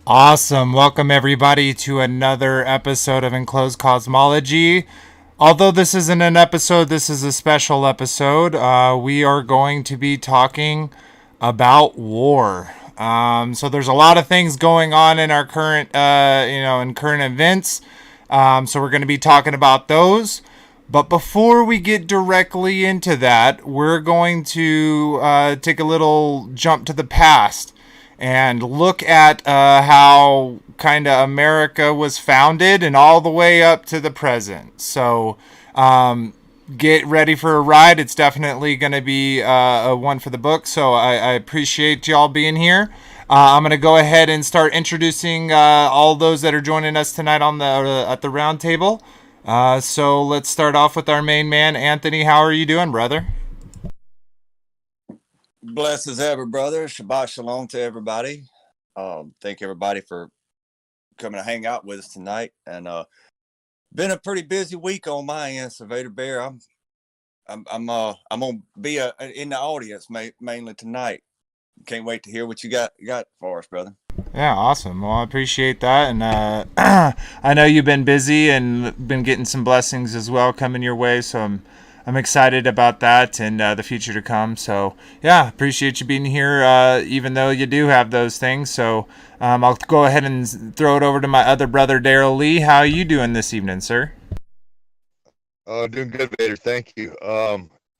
Awesome. Welcome, everybody, to another episode of Enclosed Cosmology. Although this isn't an episode, this is a special episode. We are going to be talking about war. So there's a lot of things going on in our current, in current events. So we're going to be talking about those. But before we get directly into that, we're going to take a little jump to the past and look at how kind of America was founded and all the way up to the present. So get ready for a ride. It's definitely going to be a one for the book. So I appreciate y'all being here. I'm going to go ahead and start introducing all those that are joining us tonight on the at the round table. So let's start off with our main man, Anthony. How are you doing, brother? Blessed as ever, brother. Shabbat shalom to everybody. Thank everybody for coming to hang out with us tonight. And been a pretty busy week on my end, Surveyor Bear. I'm gonna be in the audience mainly tonight. Can't wait to hear what you got for us, brother. Yeah, awesome. Well, I appreciate that, and I know you've been busy and been getting some blessings as well coming your way. So I'm excited about that and the future to come. So yeah, appreciate you being here, even though you do have those things. So I'll go ahead and throw it over to my other brother, Daryl Lee. How are you doing this evening, sir? Doing good, Vader. Thank you.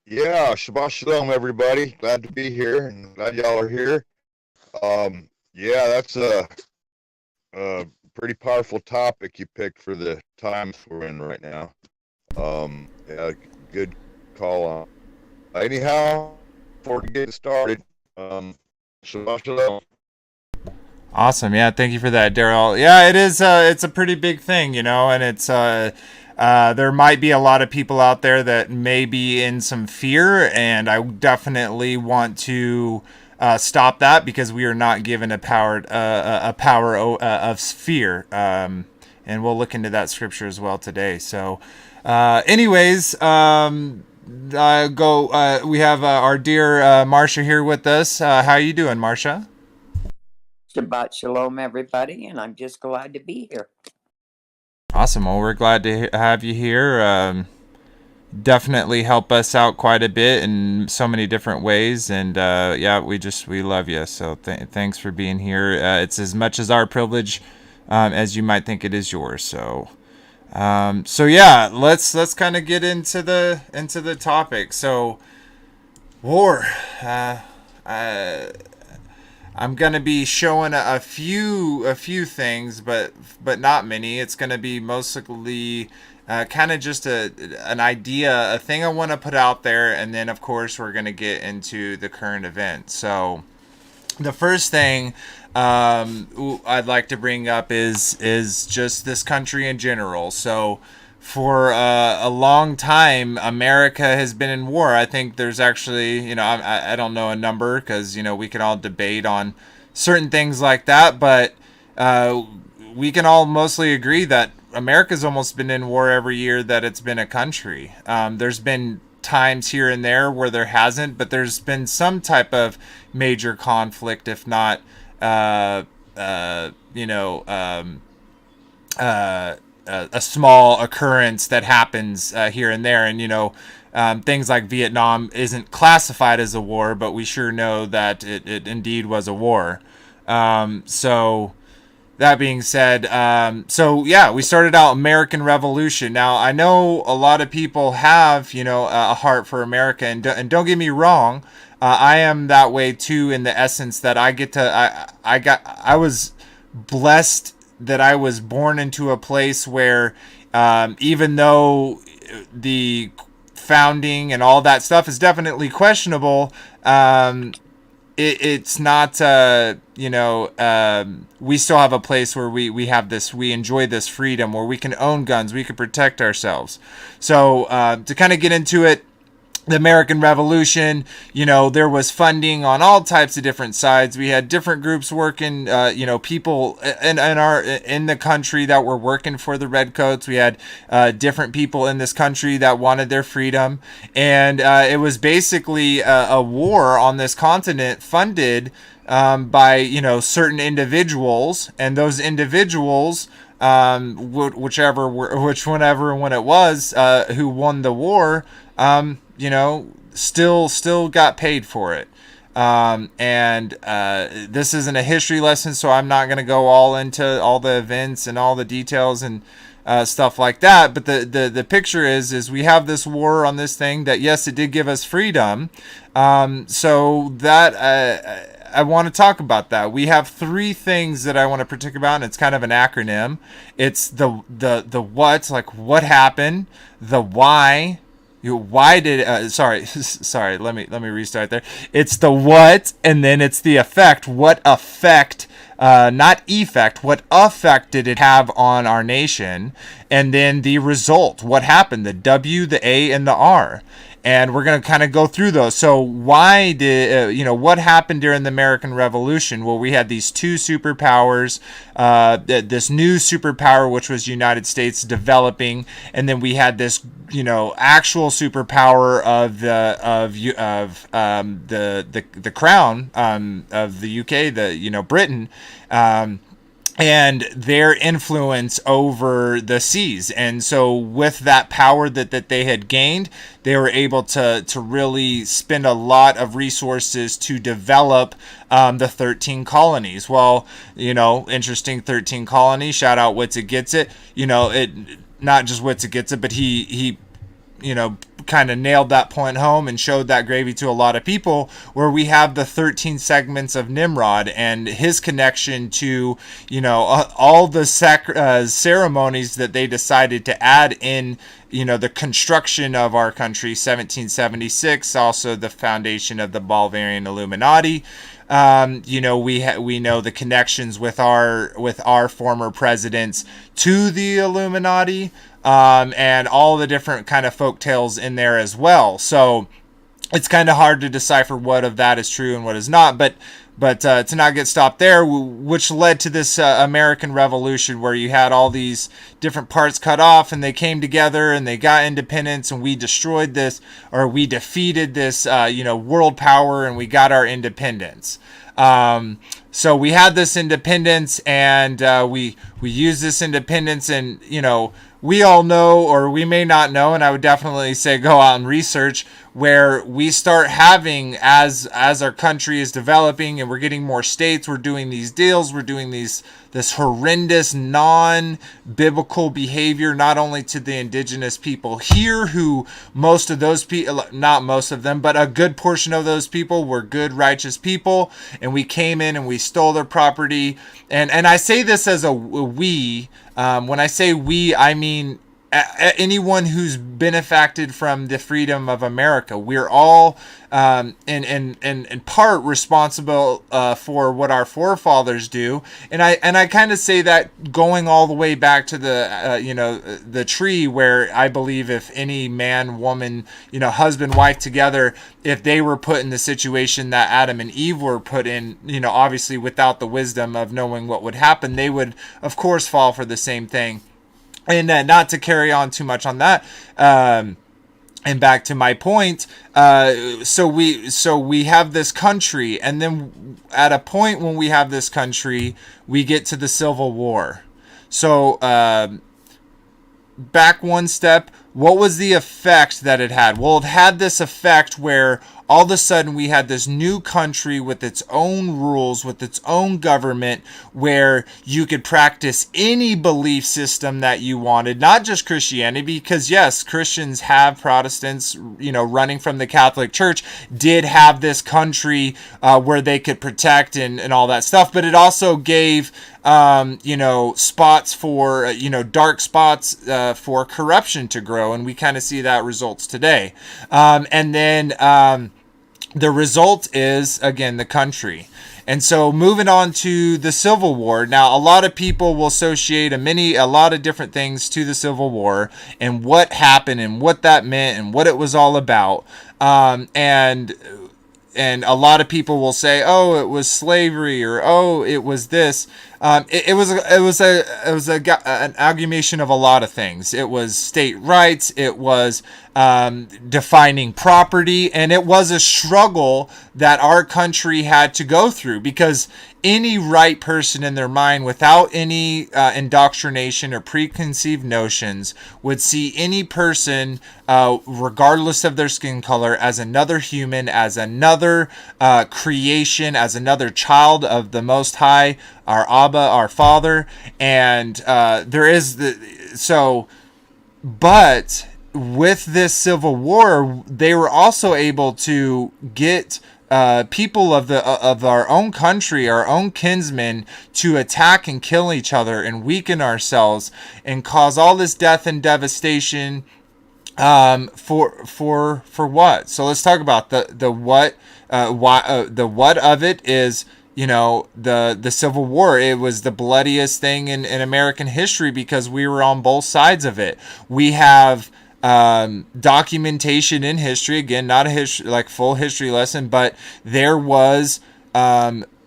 Yeah, Shabbat Shalom, everybody. Glad to be here and glad y'all are here. Yeah, that's a pretty powerful topic you picked for the times we're in right now. Yeah, good call on. Anyhow, before we get started, Shabbat Shalom. Awesome. Yeah, thank you for that, Daryl. Yeah, it is. It's a pretty big thing, and it's. There might be a lot of people out there that may be in some fear, and I definitely want to stop that because we are not given a power of fear. And we'll look into that scripture as well today. So, anyways, go. We have our dear Marsha here with us. How you doing, Marsha? Shabbat shalom, everybody, and I'm just glad to be here. Awesome. Well, we're glad to have you here. Definitely help us out quite a bit in so many different ways, and yeah, we love you. So thanks for being here. It's as much as our privilege as you might think it is yours. So yeah, let's kind of get into the topic. So war. I'm gonna be showing a few things, but not many. It's gonna be mostly kind of just an idea, a thing I want to put out there, and then of course we're gonna get into the current event. So the first thing I'd like to bring up is just this country in general. So for a long time, America has been in war. I think there's actually, I don't know a number because, we can all debate on certain things like that, but we can all mostly agree that America's almost been in war every year that it's been a country. There's been times here and there where there hasn't, but there's been some type of major conflict, if not, you know, a small occurrence that happens here and there. And, things like Vietnam isn't classified as a war, but we sure know that it indeed was a war. So that being said, so yeah, we started out American Revolution. Now, I know a lot of people have, a heart for America, and don't get me wrong, I am that way too, in the essence that I was blessed that I was born into a place where, even though the founding and all that stuff is definitely questionable, it's not, we still have a place where we have this, we enjoy this freedom where we can own guns, we can protect ourselves. So to kind of get into it, the American Revolution, there was funding on all types of different sides. We had different groups working, people in the country that were working for the Redcoats. We had different people in this country that wanted their freedom, and it was basically a war on this continent funded by certain individuals, and those individuals, whichever when it was, who won the war, still got paid for it. And this isn't a history lesson, so I'm not going to go all into all the events and all the details and stuff like that. But the picture is we have this war on this thing that, yes, it did give us freedom. So that I want to talk about that. We have three things that I want to particular about, and it's kind of an acronym. It's the what, like what happened, the why. Why did sorry let me restart there. It's the what, and then it's the effect. What effect, not effect, what effect did it have on our nation? And then the result, what happened, the W, the A, and the R. And we're going to kind of go through those. So why did, what happened during the American Revolution? Well, we had these two superpowers, this new superpower, which was United States, developing. And then we had this, actual superpower of the crown, of the UK, Britain, and their influence over the seas. And so with that power that they had gained, they were able to really spend a lot of resources to develop the 13 colonies. Well, interesting 13 colonies. Shout out Witsit Gets It. It not just Witsit Gets It, but he kind of nailed that point home and showed that gravy to a lot of people, where we have the 13 segments of Nimrod and his connection to, all the ceremonies that they decided to add in, the construction of our country, 1776, also the foundation of the Bolivarian Illuminati. We know the connections with our former presidents to the Illuminati, and all the different kind of folk tales in there as well. So it's kind of hard to decipher what of that is true and what is not, but to not get stopped there, which led to this American Revolution, where you had all these different parts cut off, and they came together and they got independence, and we destroyed this, or we defeated this, world power, and we got our independence. So we had this independence, and we used this independence, and we all know, or we may not know, and I would definitely say go out and research, where we start having, as our country is developing and we're getting more states, we're doing these deals, we're doing this horrendous non-biblical behavior, not only to the indigenous people here, who most of those people, not most of them, but a good portion of those people were good, righteous people, and we came in and we stole their property. And I say this as a we. When I say we, I mean anyone who's benefited from the freedom of America. We're all in part responsible for what our forefathers do, and I kind of say that going all the way back to the tree, where I believe if any man, woman, husband, wife together, if they were put in the situation that Adam and Eve were put in, obviously without the wisdom of knowing what would happen, they would of course fall for the same thing. And not to carry on too much on that, and back to my point, so we have this country, and then at a point when we have this country, we get to the Civil War. So back one step, what was the effect that it had? Well, it had this effect where all of a sudden we had this new country with its own rules, with its own government, where you could practice any belief system that you wanted, not just Christianity, because yes, Christians have Protestants, running from the Catholic Church, did have this country where they could protect and all that stuff, but it also gave spots for, dark spots for corruption to grow, and we kind of see that results today. And then the result is, again, the country. And so moving on to the Civil War. Now, a lot of people will associate a lot of different things to the Civil War and what happened and what that meant and what it was all about. And a lot of people will say, "Oh, it was slavery," or "Oh, it was this." An amalgamation of a lot of things. It was state rights. It was defining property, and it was a struggle that our country had to go through, because any right person in their mind, without any indoctrination or preconceived notions, would see any person, regardless of their skin color, as another human, as another creation, as another child of the Most High, our Abba, our Father. And but with this Civil War, they were also able to get people of our own country, our own kinsmen, to attack and kill each other and weaken ourselves and cause all this death and devastation. For what? So let's talk about the what. The what of it is, the Civil War. It was the bloodiest thing in American history because we were on both sides of it. We have documentation in history, again, not a history like full history lesson, but there was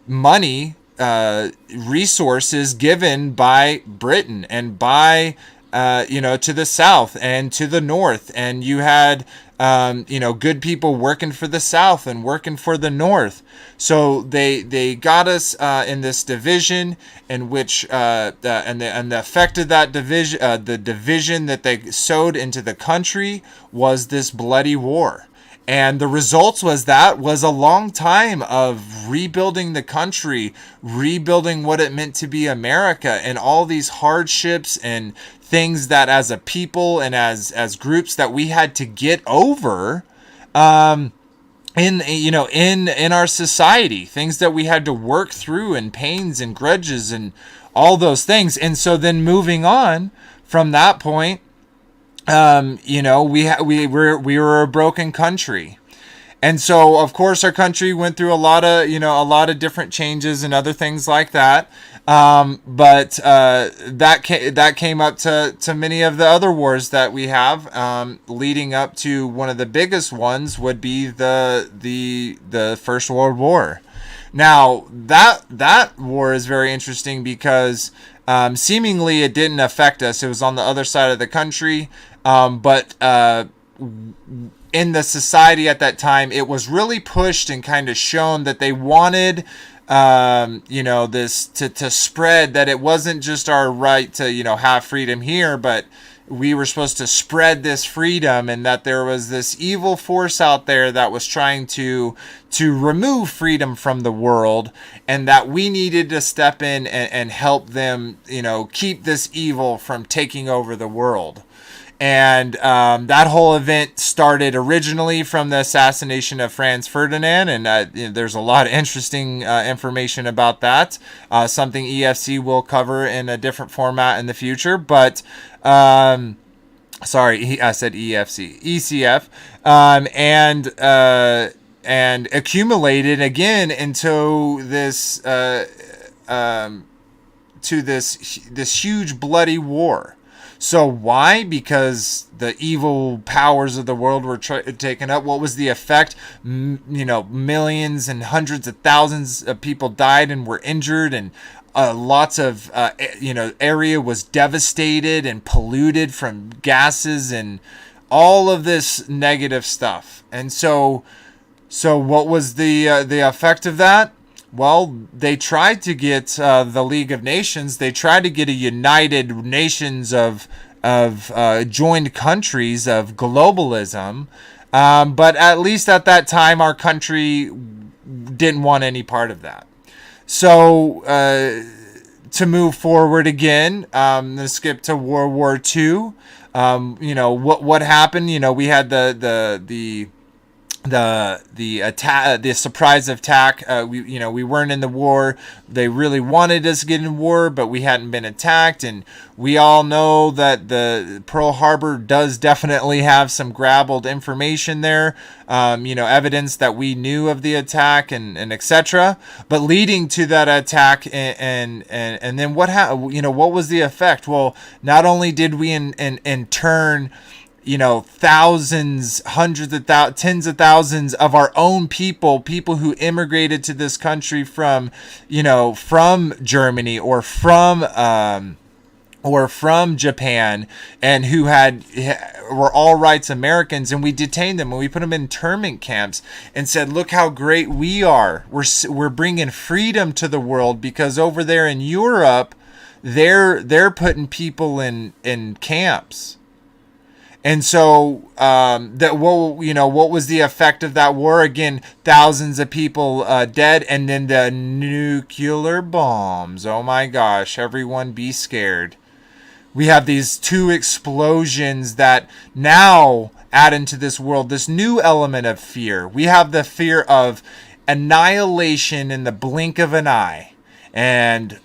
money, resources given by Britain and by to the South and to the North, and you had good people working for the South and working for the North. So they got us in this division, in which and the effect of that division, the division that they sowed into the country, was this bloody war. And the results was a long time of rebuilding the country, rebuilding what it meant to be America, and all these hardships and things that as a people and as groups that we had to get over in our society, things that we had to work through, and pains and grudges and all those things. And so then moving on from that point, we were a broken country. And so, of course, our country went through a lot of different changes and other things like that. But that came up to many of the other wars that we have, leading up to one of the biggest ones would be the First World War. Now, that war is very interesting because seemingly it didn't affect us. It was on the other side of the country, but in the society at that time, it was really pushed and kind of shown that they wanted this to spread, that it wasn't just our right to have freedom here, but we were supposed to spread this freedom, and that there was this evil force out there that was trying to remove freedom from the world, and that we needed to step in and help them keep this evil from taking over the world. And that whole event started originally from the assassination of Franz Ferdinand, and there's a lot of interesting information about that, something EFC will cover in a different format in the future. But sorry, I said EFC, ECF, and accumulated again into this this huge bloody war. So why? Because the evil powers of the world were taken up. What was the effect? Millions and hundreds of thousands of people died and were injured, and lots of area was devastated and polluted from gases and all of this negative stuff. And so what was the effect of that? Well, they tried to get the League of Nations. They tried to get a United Nations of joined countries of globalism, but at least at that time, our country didn't want any part of that. So to move forward again, let's skip to World War II. What happened? We had the the attack, the surprise attack. We weren't in the war. They really wanted us to get in war, but we hadn't been attacked. And we all know that the Pearl Harbor does definitely have some grabbled information there. Evidence that we knew of the attack and etc. But leading to that attack and then what was the effect? Well, not only did we in turn, thousands, hundreds of thousands, tens of thousands of our own people who immigrated to this country from Germany or from Japan, and who were all rights Americans, and we detained them and we put them in internment camps and said, look how great we are. We're bringing freedom to the world, because over there in Europe, they're putting people in camps. And so, what was the effect of that war? Again, thousands of people dead, and then the nuclear bombs. Oh my gosh, everyone be scared. We have these two explosions that now add into this world this new element of fear. We have the fear of annihilation in the blink of an eye. And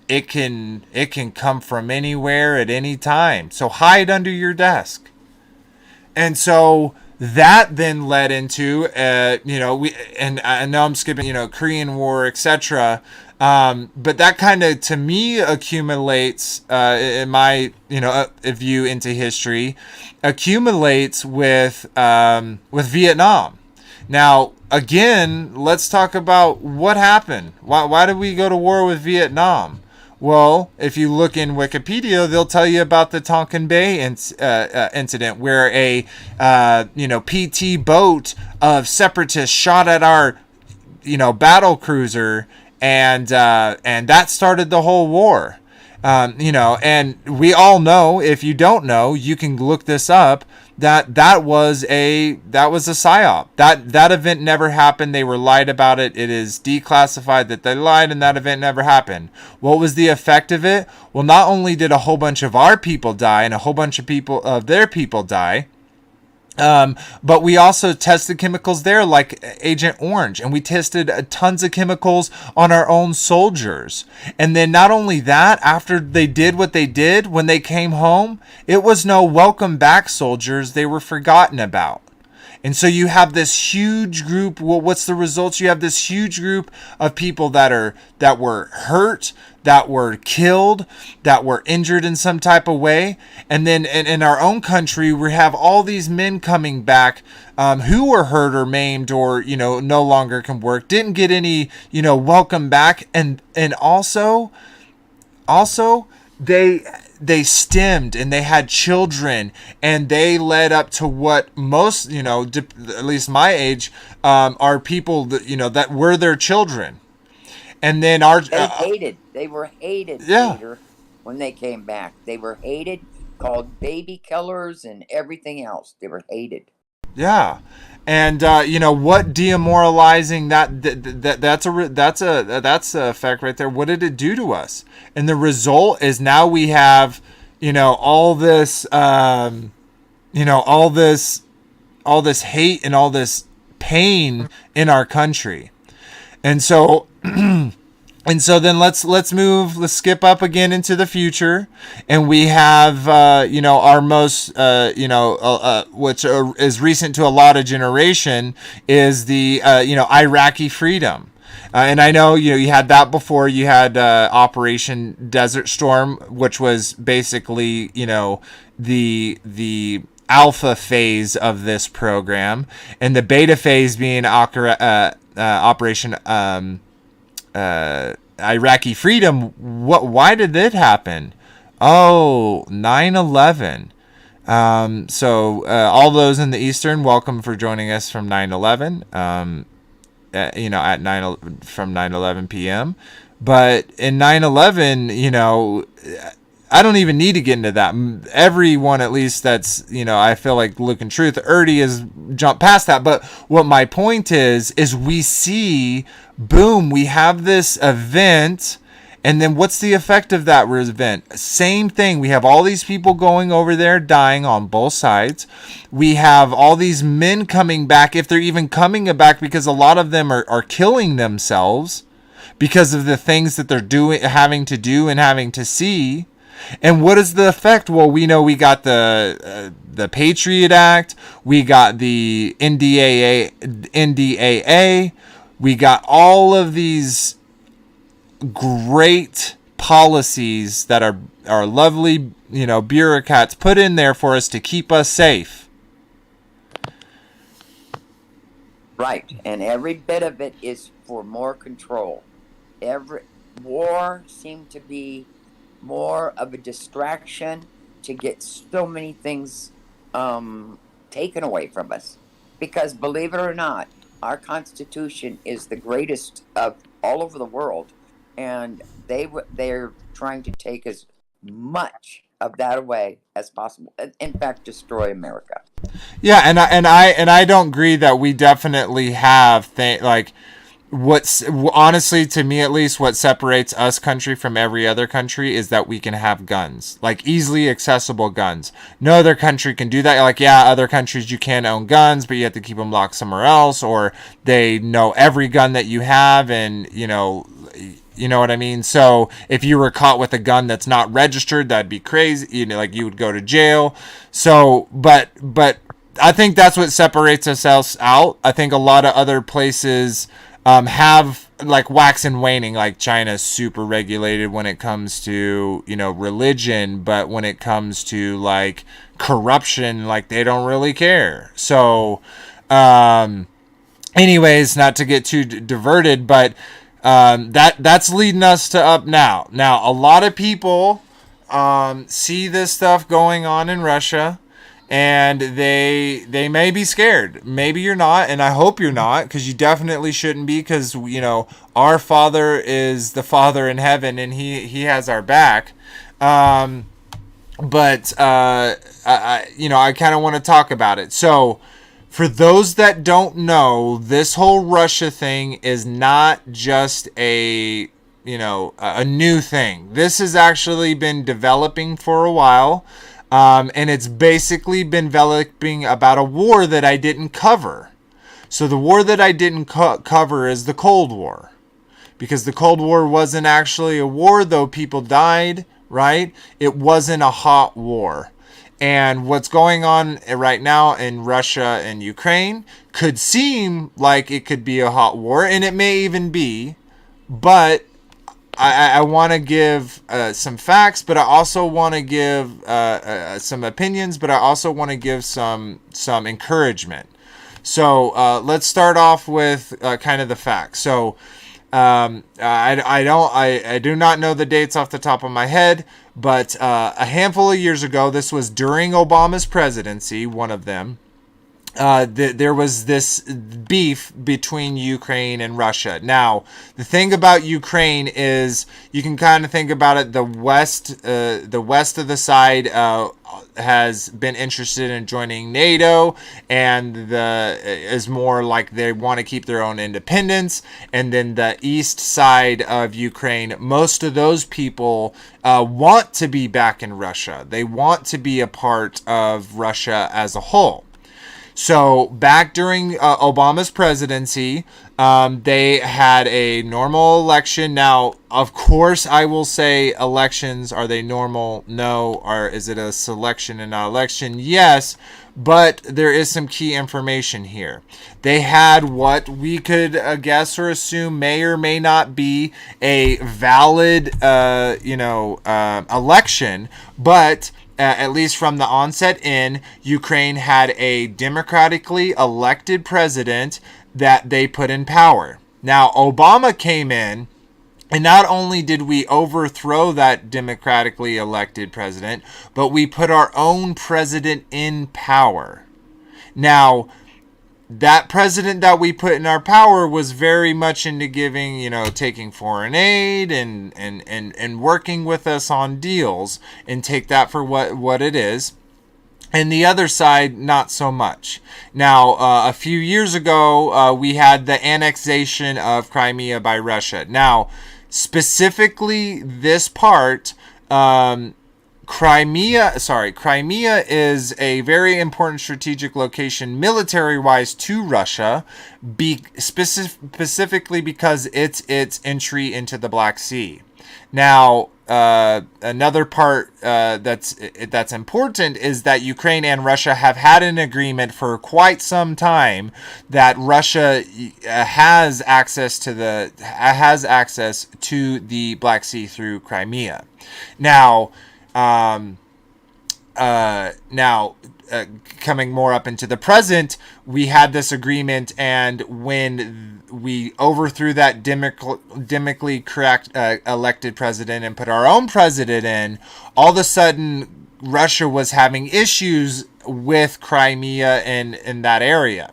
it can come from anywhere at any time. So hide under your desk. And so that then led into I know I'm skipping Korean War, etc. But that kind of, to me, accumulates in my view into history, accumulates with Vietnam. Now, again, let's talk about what happened. Why did we go to war with Vietnam? Well, if you look in Wikipedia, they'll tell you about the Tonkin Bay incident, where a PT boat of separatists shot at our battle cruiser, and that started the whole war. And we all know, if you don't know, you can look this up, that was a psyop. That event never happened. They were lied about it. It is declassified that they lied, and that event never happened. What was the effect of it? Well, not only did a whole bunch of our people die and a whole bunch of their people die, but we also tested chemicals there, like Agent Orange, and we tested tons of chemicals on our own soldiers. And then not only that, after they did what they did, when they came home, it was no welcome back soldiers. They were forgotten about. And so you have this huge group. Well, what's the results? You have this huge group of people that were hurt, that were killed, that were injured in some type of way. And then in our own country, we have all these men coming back who were hurt or maimed or, no longer can work, didn't get any, welcome back. And also they stemmed, and they had children, and they led up to what most, at least my age, are people that were their children. And then they were hated, yeah. Peter, when they came back. They were hated, called baby killers and everything else. They were hated. Yeah. And what demoralizing that's a effect right there. What did it do to us? And the result is now we have all this all this hate and all this pain in our country. And so then let's skip up again into the future, and we have our most which is recent to a lot of generation, is the Iraqi freedom. And I know you had that before. You had Operation Desert Storm, which was basically the alpha phase of this program, and the beta phase being Operation Iraqi freedom. Why did that happen? 9/11. So all those in the Eastern, welcome for joining us from 9/11. At 9/11 p.m. But in 9/11, I don't even need to get into that. Everyone, at least that's, I feel like looking truth, already has jumped past that. But what my point is we see, boom, we have this event, And then what's the effect of that event? Same thing. We have all these people going over there dying on both sides. We have all these men coming back, if they're even coming back, because a lot of them are killing themselves because of the things that they're doing, having to do and having to see. And what is the effect? Well, we know we got the Patriot Act, we got the NDAA, we got all of these great policies that our lovely, bureaucrats put in there for us to keep us safe. Right, and every bit of it is for more control. Every war seemed to be more of a distraction to get so many things taken away from us. Because believe it or not, our Constitution is the greatest of all over the world, and they're trying to take as much of that away as possible. In fact, destroy America. Yeah, and I don't agree that we definitely have what's honestly, to me at least, what separates us country from every other country is that we can have guns, like easily accessible guns. No other country can do that. Like, yeah, other countries you can own guns, but you have to keep them locked somewhere else, or they know every gun that you have, and you know what I mean? So if you were caught with a gun that's not registered, that'd be crazy. Like you would go to jail. So, but I think that's what separates us out. I think a lot of other places have like wax and waning. Like China's super regulated when it comes to religion, but when it comes to like corruption, like they don't really care. So anyways, not to get too diverted, but that's leading us to up now. Now a lot of people see this stuff going on in Russia, and they may be scared. Maybe you're not, and I hope you're not, because you definitely shouldn't be, because our Father is the Father in heaven, and he has our back. But I kind of want to talk about it. So for those that don't know, this whole Russia thing is not just a new thing. This has actually been developing for a while. And it's basically been developing about a war that I didn't cover. So the war that I didn't cover is the Cold War. Because the Cold War wasn't actually a war, though people died, right? It wasn't a hot war. And what's going on right now in Russia and Ukraine could seem like it could be a hot war, and it may even be, but I want to give some facts, but I also want to give some opinions, but I also want to give some encouragement. So let's start off with kind of the facts. So I do not know the dates off the top of my head, but a handful of years ago, this was during Obama's presidency, one of them. There was this beef between Ukraine and Russia. Now, the thing about Ukraine is you can kind of think about it. The west of the side has been interested in joining NATO, and is more like they want to keep their own independence. And then the east side of Ukraine, most of those people want to be back in Russia. They want to be a part of Russia as a whole. So back during Obama's presidency, they had a normal election. Now, of course, I will say elections, are they normal? No. Or is it a selection and not election? Yes. But there is some key information here. They had what we could guess or assume may or may not be a valid, election, but at least from the onset in, Ukraine had a democratically elected president that they put in power. Now, Obama came in, and not only did we overthrow that democratically elected president, but we put our own president in power. Now, that president that we put in our power was very much into giving, taking foreign aid and working with us on deals, and take that for what it is. And the other side, not so much. Now, a few years ago, we had the annexation of Crimea by Russia. Now, Specifically, this part, Crimea is a very important strategic location military-wise to Russia, specifically because it's its entry into the Black Sea. Now, another part that's important is that Ukraine and Russia have had an agreement for quite some time that Russia has access to the Black Sea through Crimea. Now, coming more up into the present, we had this agreement, and when we overthrew that democratically correct elected president and put our own president in, all of a sudden Russia was having issues with Crimea in that area.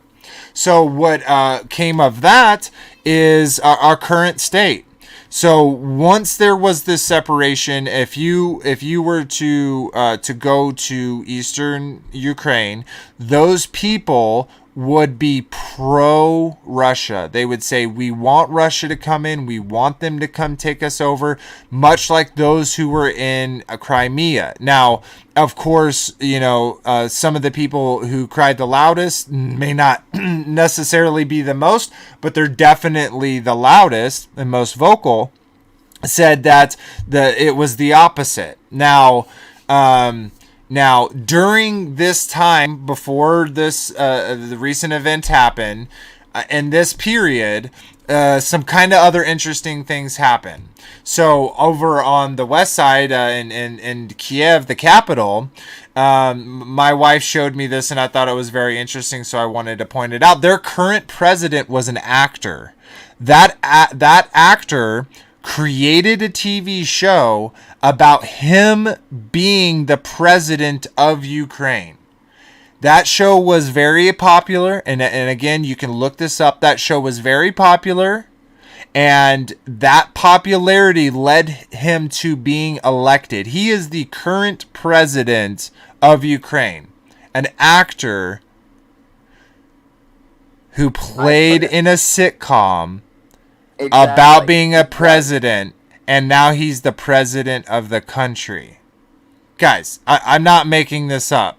So what came of that is our current state. So once there was this separation, if you were to go to eastern Ukraine, those people would be pro-Russia. They would say, we want Russia to come in. We want them to come take us over, much like those who were in Crimea. Now, of course, some of the people who cried the loudest may not necessarily be the most, but they're definitely the loudest and most vocal, said that it was the opposite. Now, during this time, before this the recent event happened, in this period, some kind of other interesting things happen. So over on the west side, in C.E.F, the capital, my wife showed me this, and I thought it was very interesting, so I wanted to point it out. Their current president was an actor. That actor created a TV show about him being the president of Ukraine. That show was very popular, and again, you can look this up. That show was very popular, and that popularity led him to being elected. He is the current president of Ukraine, an actor who played in a sitcom about being a president, and now he's the president of the country. Guys, I'm not making this up.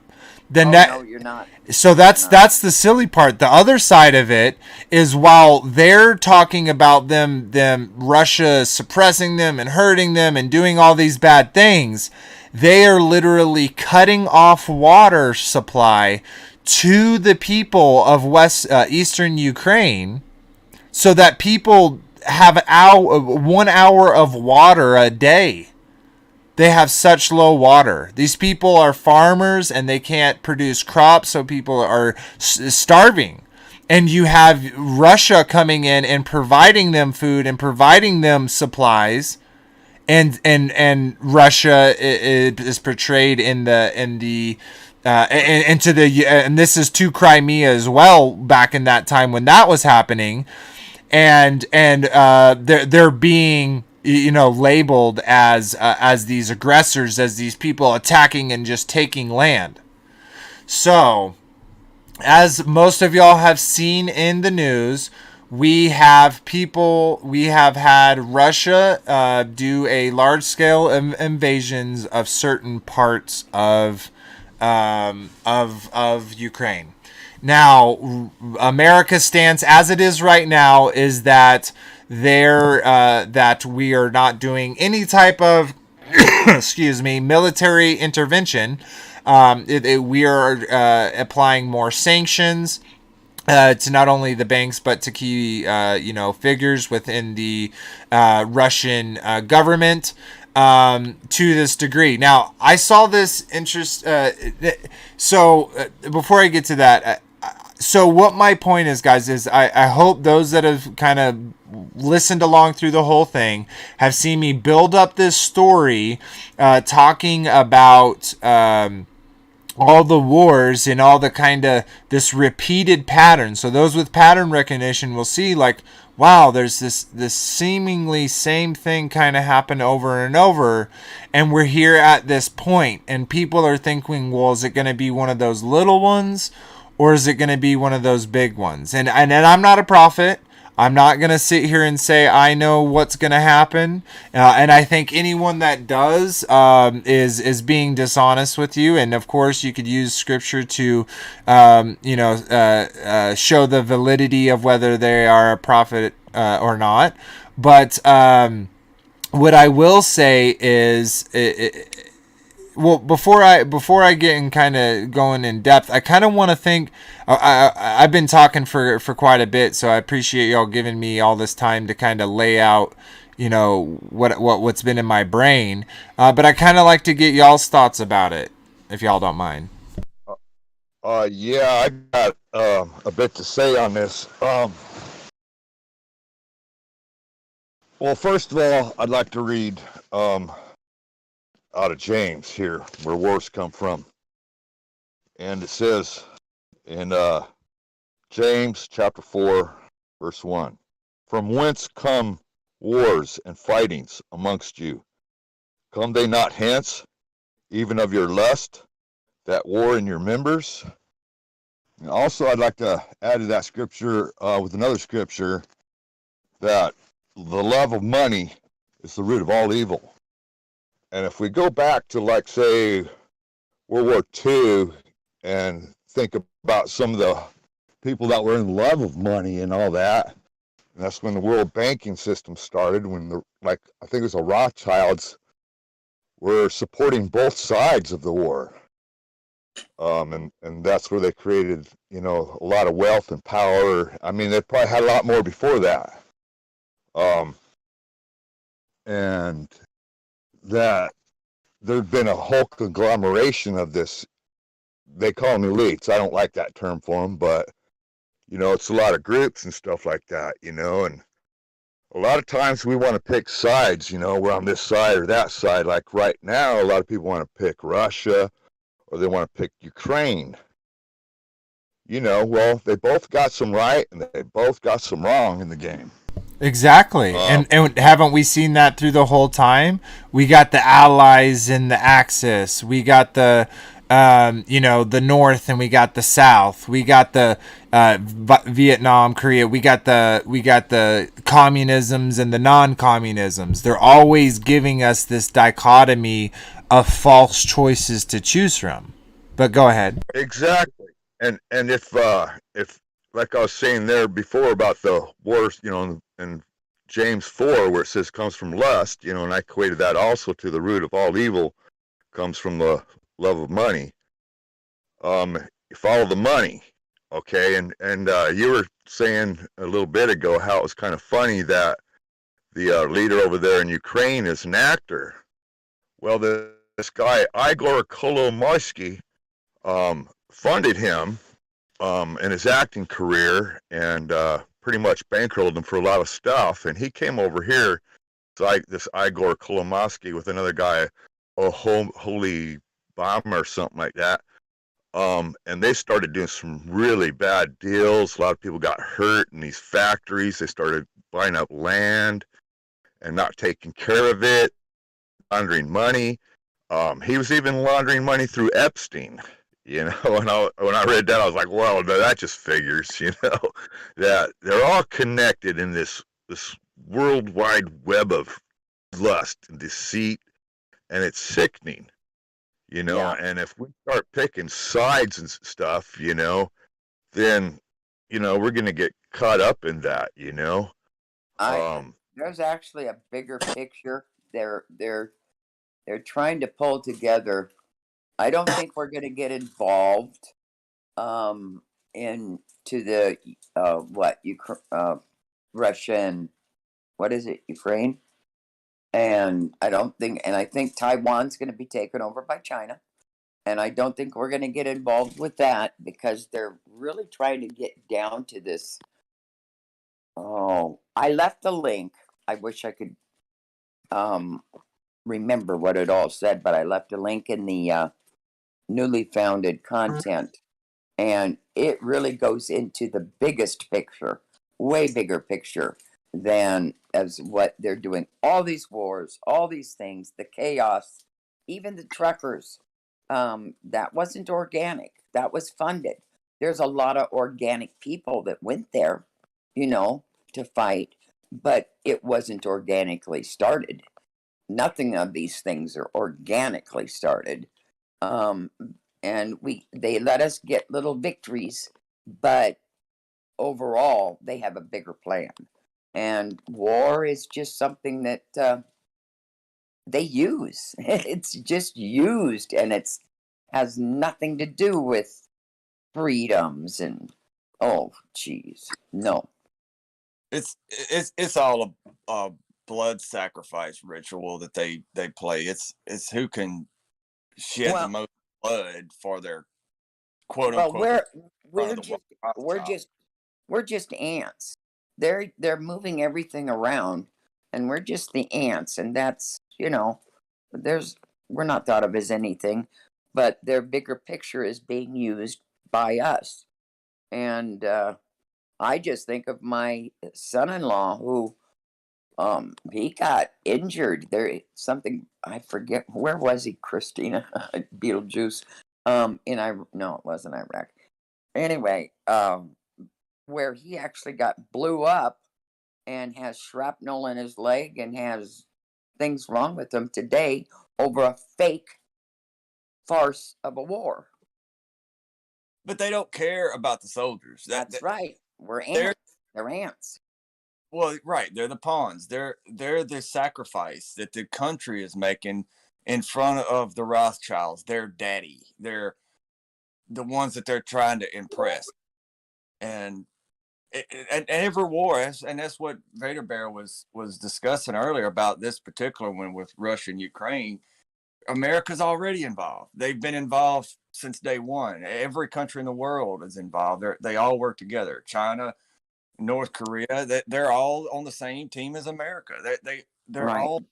No, you're not. So that's the silly part. The other side of it is, while they're talking about them Russia suppressing them and hurting them and doing all these bad things, they are literally cutting off water supply to the people of eastern Ukraine, so that people have 1 hour of water a day. They have such low water. These people are farmers, and they can't produce crops, so people are starving. And you have Russia coming in and providing them food and providing them supplies, and Russia is portrayed and this is to Crimea as well, back in that time when that was happening. And they're being labeled as these aggressors, as these people attacking and just taking land. So, as most of y'all have seen in the news, we have had Russia do a large scale invasions of certain parts of Ukraine. Now, America's stance, as it is right now, is that that we are not doing any type of military intervention. We are applying more sanctions to not only the banks, but to key figures within the Russian government. To this degree. Now, I saw this interest. Before I get to that, so what my point is, guys, is I hope those that have kind of listened along through the whole thing have seen me build up this story, talking about all the wars and all the kind of this repeated pattern. So those with pattern recognition will see, like, wow, there's this seemingly same thing kind of happen over and over, and we're here at this point, and people are thinking, well, is it going to be one of those little ones, or is it going to be one of those big ones? And I'm not a prophet. I'm not going to sit here and say I know what's going to happen. And I think anyone that does is being dishonest with you. And of course, you could use scripture to, show the validity of whether they are a prophet or not. But what I will say is, well, before I get in kind of going in depth, I kind of want to think. I've been talking for quite a bit, so I appreciate y'all giving me all this time to kind of lay out, what's been in my brain. But I kind of like to get y'all's thoughts about it, if y'all don't mind. Yeah, I got a bit to say on this. Well, first of all, I'd like to read out of James here, where wars come from. And it says in James chapter 4, verse 1, from whence come wars and fightings amongst you? Come they not hence, even of your lust, that war in your members? And also, I'd like to add to that scripture with another scripture that the love of money is the root of all evil. And if we go back to, like, say, World War II and think about some of the people that were in love of money and all that, and that's when the world banking system started, when I think it was the Rothschilds were supporting both sides of the war. And that's where they created, a lot of wealth and power. I mean, they probably had a lot more before that. And that there'd been a whole conglomeration of this. They call them elites. I don't like that term for them, but it's a lot of groups and stuff like that, and a lot of times we want to pick sides, we're on this side or that side. Like right now, a lot of people want to pick Russia or they want to pick Ukraine. Well, they both got some right and they both got some wrong in the game. Exactly. And haven't we seen that through the whole time? We got the Allies in the Axis. We got the the North, and we got the South. We got the Vietnam, Korea. We got the communisms and the non-communisms. They're always giving us this dichotomy of false choices to choose from. But go ahead. Exactly. And if like I was saying there before about the wars, in James 4, where it says comes from lust, and I equated that also to the root of all evil comes from the love of money. You follow the money, okay? And you were saying a little bit ago how it was kind of funny that the leader over there in Ukraine is an actor. Well, this guy Igor Kolomoisky funded him in his acting career and pretty much bankrolled him for a lot of stuff. And he came over here, like this Igor Kolomoisky, with another guy, Holy Bomb or something like that. And they started doing some really bad deals. A lot of people got hurt in these factories. They started buying up land and not taking care of it, laundering money. He was even laundering money through Epstein. When I read that, I was like, well, that just figures, that they're all connected in this worldwide web of lust and deceit, and it's sickening, Yeah. and if we start picking sides and stuff, then, we're going to get caught up in that, There's actually a bigger picture. They're trying to pull together. I don't think we're going to get involved into the Russia and what is it, Ukraine? And I think Taiwan's going to be taken over by China. And I don't think we're going to get involved with that because they're really trying to get down to this. Oh, I left a link. I wish I could remember what it all said, but I left a link in the newly founded content. And it really goes into the biggest picture, way bigger picture than as what they're doing. All these wars, all these things, the chaos, even the truckers. That wasn't organic. That was funded. There's a lot of organic people that went there, you know, to fight, but it wasn't organically started. Nothing of these things are organically started. And they let us get little victories, but overall they have a bigger plan. And war is just something that they use. It's just used, and it's has nothing to do with freedoms and oh, geez, no. It's all a blood sacrifice ritual that they play. It's who can shed the Well, most blood for their quote well, unquote front we're of the just we're Rothschild. just we're just ants. They're moving everything around, and we're just the ants, and that's there's we're not thought of as anything, but their bigger picture is being used by us. And I just think of my son-in-law who he got injured. There something I forget where was he, Christina? Beetlejuice. In Iraq. No, it wasn't Iraq. Anyway, where he actually got blew up and has shrapnel in his leg and has things wrong with him today over a fake farce of a war. But they don't care about the soldiers. That's right. We're they're ants. They're ants. well, right. They're the pawns. They're the sacrifice that the country is making in front of the Rothschilds. Their daddy. They're the ones that they're trying to impress. And every war, and that's what Vader Bear was discussing earlier about this particular one with Russia and Ukraine. America's already involved. They've been involved since day one. Every country in the world is involved. They all work together. China, North Korea, they're all on the same team as America. They're Right. all the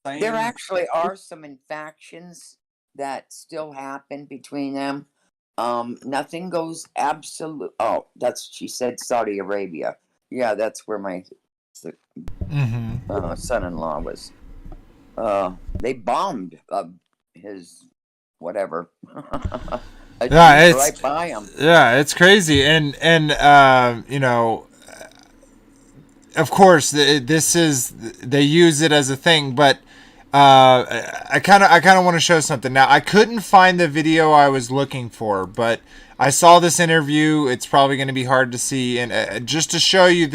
same. There actually are some infractions that still happen between them. Nothing goes absolute. Oh, she said Saudi Arabia. Yeah, that's where my son-in-law was. They bombed his whatever. Yeah, it's right by him. Yeah, it's crazy, and of course, they use it as a thing, but I kind of want to show something. Now, I couldn't find the video I was looking for, but I saw this interview. It's probably going to be hard to see, and just to show you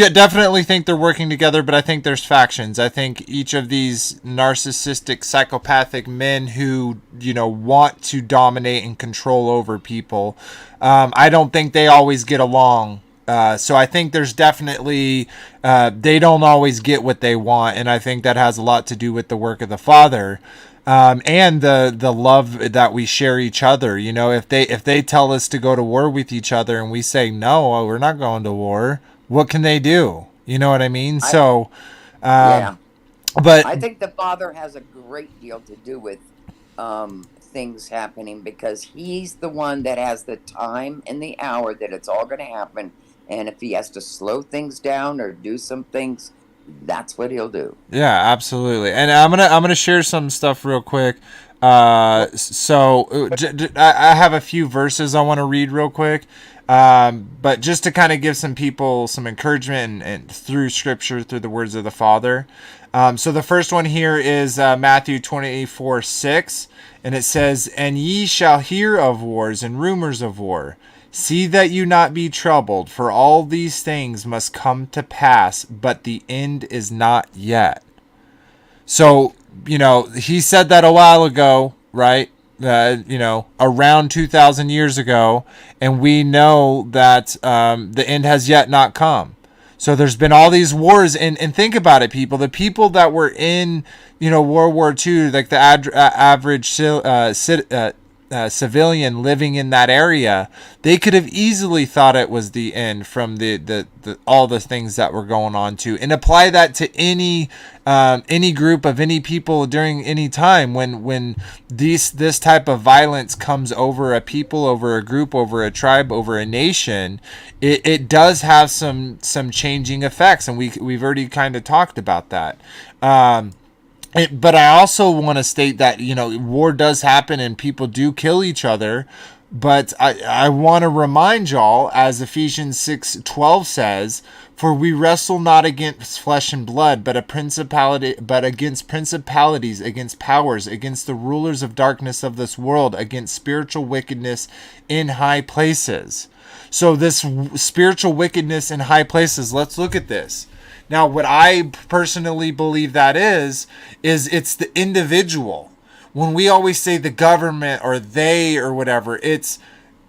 definitely think they're working together, but I think there's factions. I think each of these narcissistic, psychopathic men who want to dominate and control over people, I don't think they always get along. So I think there's definitely they don't always get what they want, and I think that has a lot to do with the work of the Father. And the love that we share each other. If they tell us to go to war with each other and we say no, we're not going to war, what can they do? You know what I mean? Yeah. But I think the Father has a great deal to do with things happening, because he's the one that has the time and the hour that it's all going to happen. And if he has to slow things down or do some things, that's what he'll do. Yeah, absolutely. And I'm gonna share some stuff real quick. I have a few verses I want to read real quick. But just to kind of give some people some encouragement and through Scripture, through the words of the Father. So the first one here is Matthew 24:6, and it says, "And ye shall hear of wars and rumors of war. See that you not be troubled, for all these things must come to pass, but the end is not yet." So, he said that a while ago, right? Around 2,000 years ago, and we know that the end has yet not come. So there's been all these wars, and think about it, people. The people that were in, World War II, like the average civilian living in that area, they could have easily thought it was the end from the all the things that were going on too, and apply that to any group of any people during any time when this type of violence comes over a people, over a group, over a tribe, over a nation. It does have some changing effects, and we've already kind of talked about that. But I also want to state that war does happen and people do kill each other, But I want to remind y'all, as Ephesians 6:12 says, for we wrestle not against flesh and blood, but against principalities, against powers, against the rulers of darkness of this world, against spiritual wickedness in high places. So this spiritual wickedness in high places, let's look at this. Now, what I personally believe that is it's the individual. When we always say the government or they or whatever,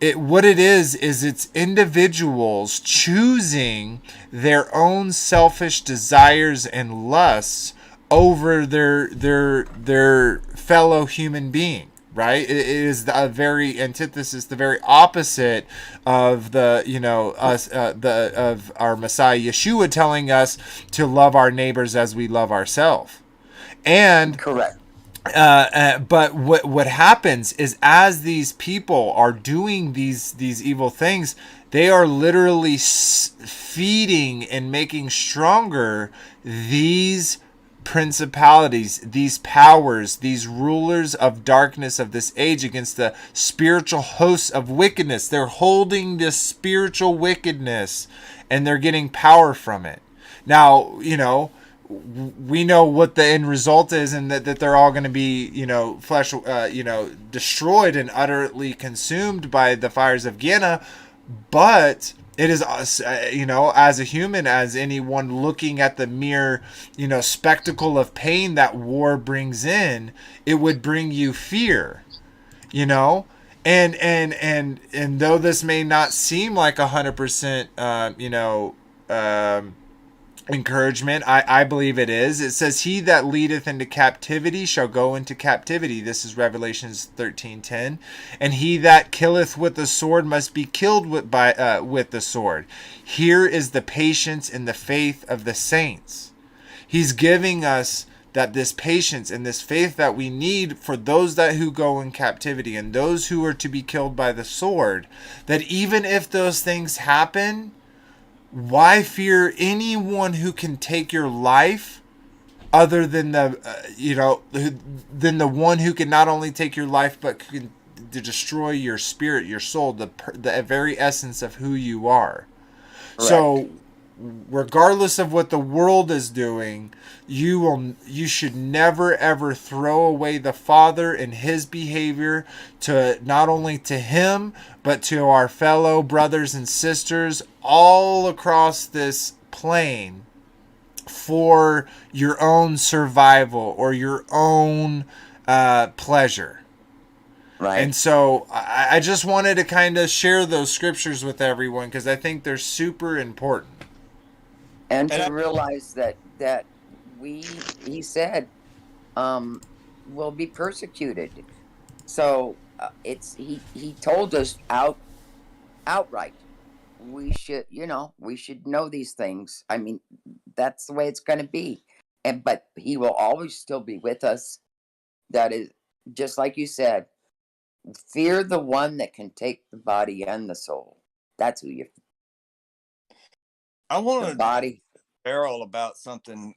what it is it's individuals choosing their own selfish desires and lusts over their fellow human being, right? It is the very antithesis, the very opposite of the us of our Messiah Yeshua telling us to love our neighbors as we love ourselves. And Correct. but what happens is, as these people are doing these evil things, they are literally feeding and making stronger these principalities, these powers, these rulers of darkness of this age against the spiritual hosts of wickedness. They're holding this spiritual wickedness and they're getting power from it. Now, we know what the end result is, and that they're all going to be, flesh, destroyed and utterly consumed by the fires of Gehenna. But it is us, as a human, as anyone looking at the mere, spectacle of pain that war brings in, it would bring you fear, and though this may not seem like 100%, encouragement, I believe it is. It says, he that leadeth into captivity shall go into captivity. This is Revelations 13:10. And he that killeth with the sword must be killed with the sword. Here is the patience and the faith of the saints. He's giving us that this patience and this faith that we need for those who go in captivity and those who are to be killed by the sword, that even if those things happen, why fear anyone who can take your life other than than the one who can not only take your life but can to destroy your spirit, your soul, the very essence of who you are. Correct. So regardless of what the world is doing, you should never ever throw away the Father and his behavior, to not only to him but to our fellow brothers and sisters all across this plane, for your own survival or your own pleasure. Right. And so I just wanted to kind of share those scriptures with everyone because I think they're super important. And to realize that he said, will be persecuted. So he told us outright. We should know these things. I mean, that's the way it's going to be. But he will always still be with us. That is just like you said. Fear the one that can take the body and the soul. That's who you. I wanted to Errol about something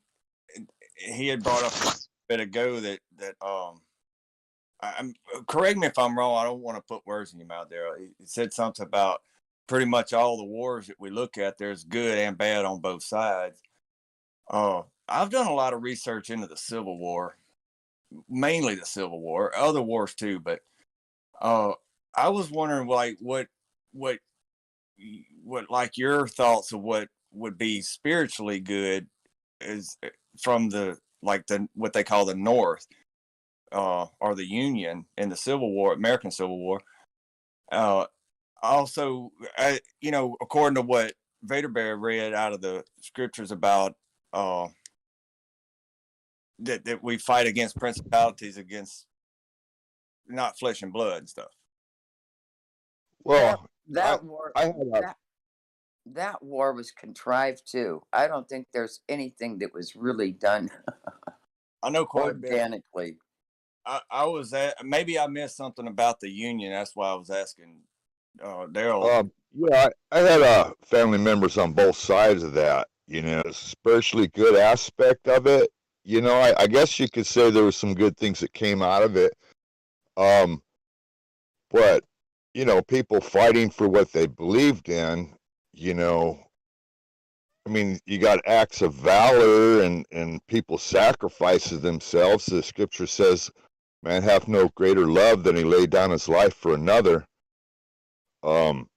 he had brought up a bit ago that correct me if I'm wrong. I don't want to put words in your mouth there. He said something about pretty much all the wars that we look at, there's good and bad on both sides. I've done a lot of research into the Civil War, mainly the Civil War, other wars too, but I was wondering like what like your thoughts of what would be spiritually good is from what they call the North, or the Union in the Civil War, American Civil War. Also, according to what Vader Bear read out of the scriptures about that we fight against principalities, against not flesh and blood and stuff. Well, that war was contrived too. I don't think there's anything that was really done. I know quite organically. I was maybe I missed something about the Union. That's why I was asking Daryl. Yeah, I had family members on both sides of that. Spiritually good aspect of it. I guess you could say there were some good things that came out of it. But you know, people fighting for what they believed in, you know, I mean, you got acts of valor and people sacrifices themselves. The scripture says, man hath no greater love than he laid down his life for another. Um,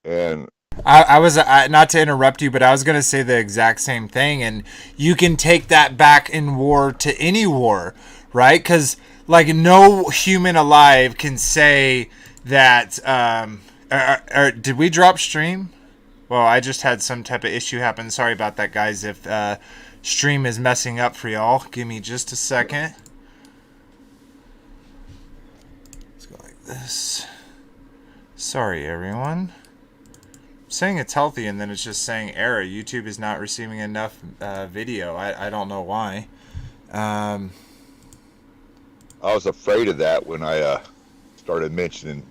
and I was not to interrupt you, but I was going to say the exact same thing, and you can take that back in war to any war, right? Because like no human alive can say that. Did we drop stream? Well, I just had some type of issue happen. Sorry about that, guys. If stream is messing up for y'all, give me just a second. Let's go like this. Sorry, everyone. Saying it's healthy and then it's just saying error. YouTube is not receiving enough video. I don't know why. I was afraid of that when I started mentioning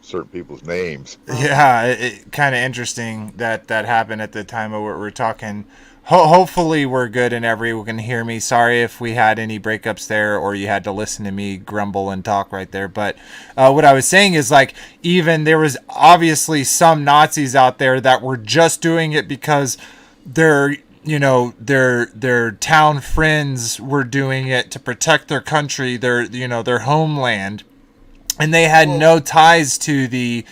certain people's names. Yeah, it kind of interesting that that happened at the time of what we're talking. Hopefully we're good and everyone can hear me. Sorry if we had any breakups there or you had to listen to me grumble and talk right there. But what I was saying is like even there was obviously some Nazis out there that were just doing it because their their town friends were doing it to protect their country, their homeland, and they had no ties to the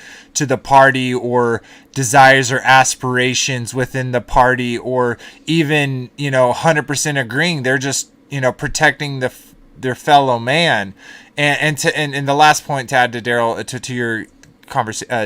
party or desires or aspirations within the party or even 100% agreeing. They're just protecting their fellow man. And the last point to add to Daryl to your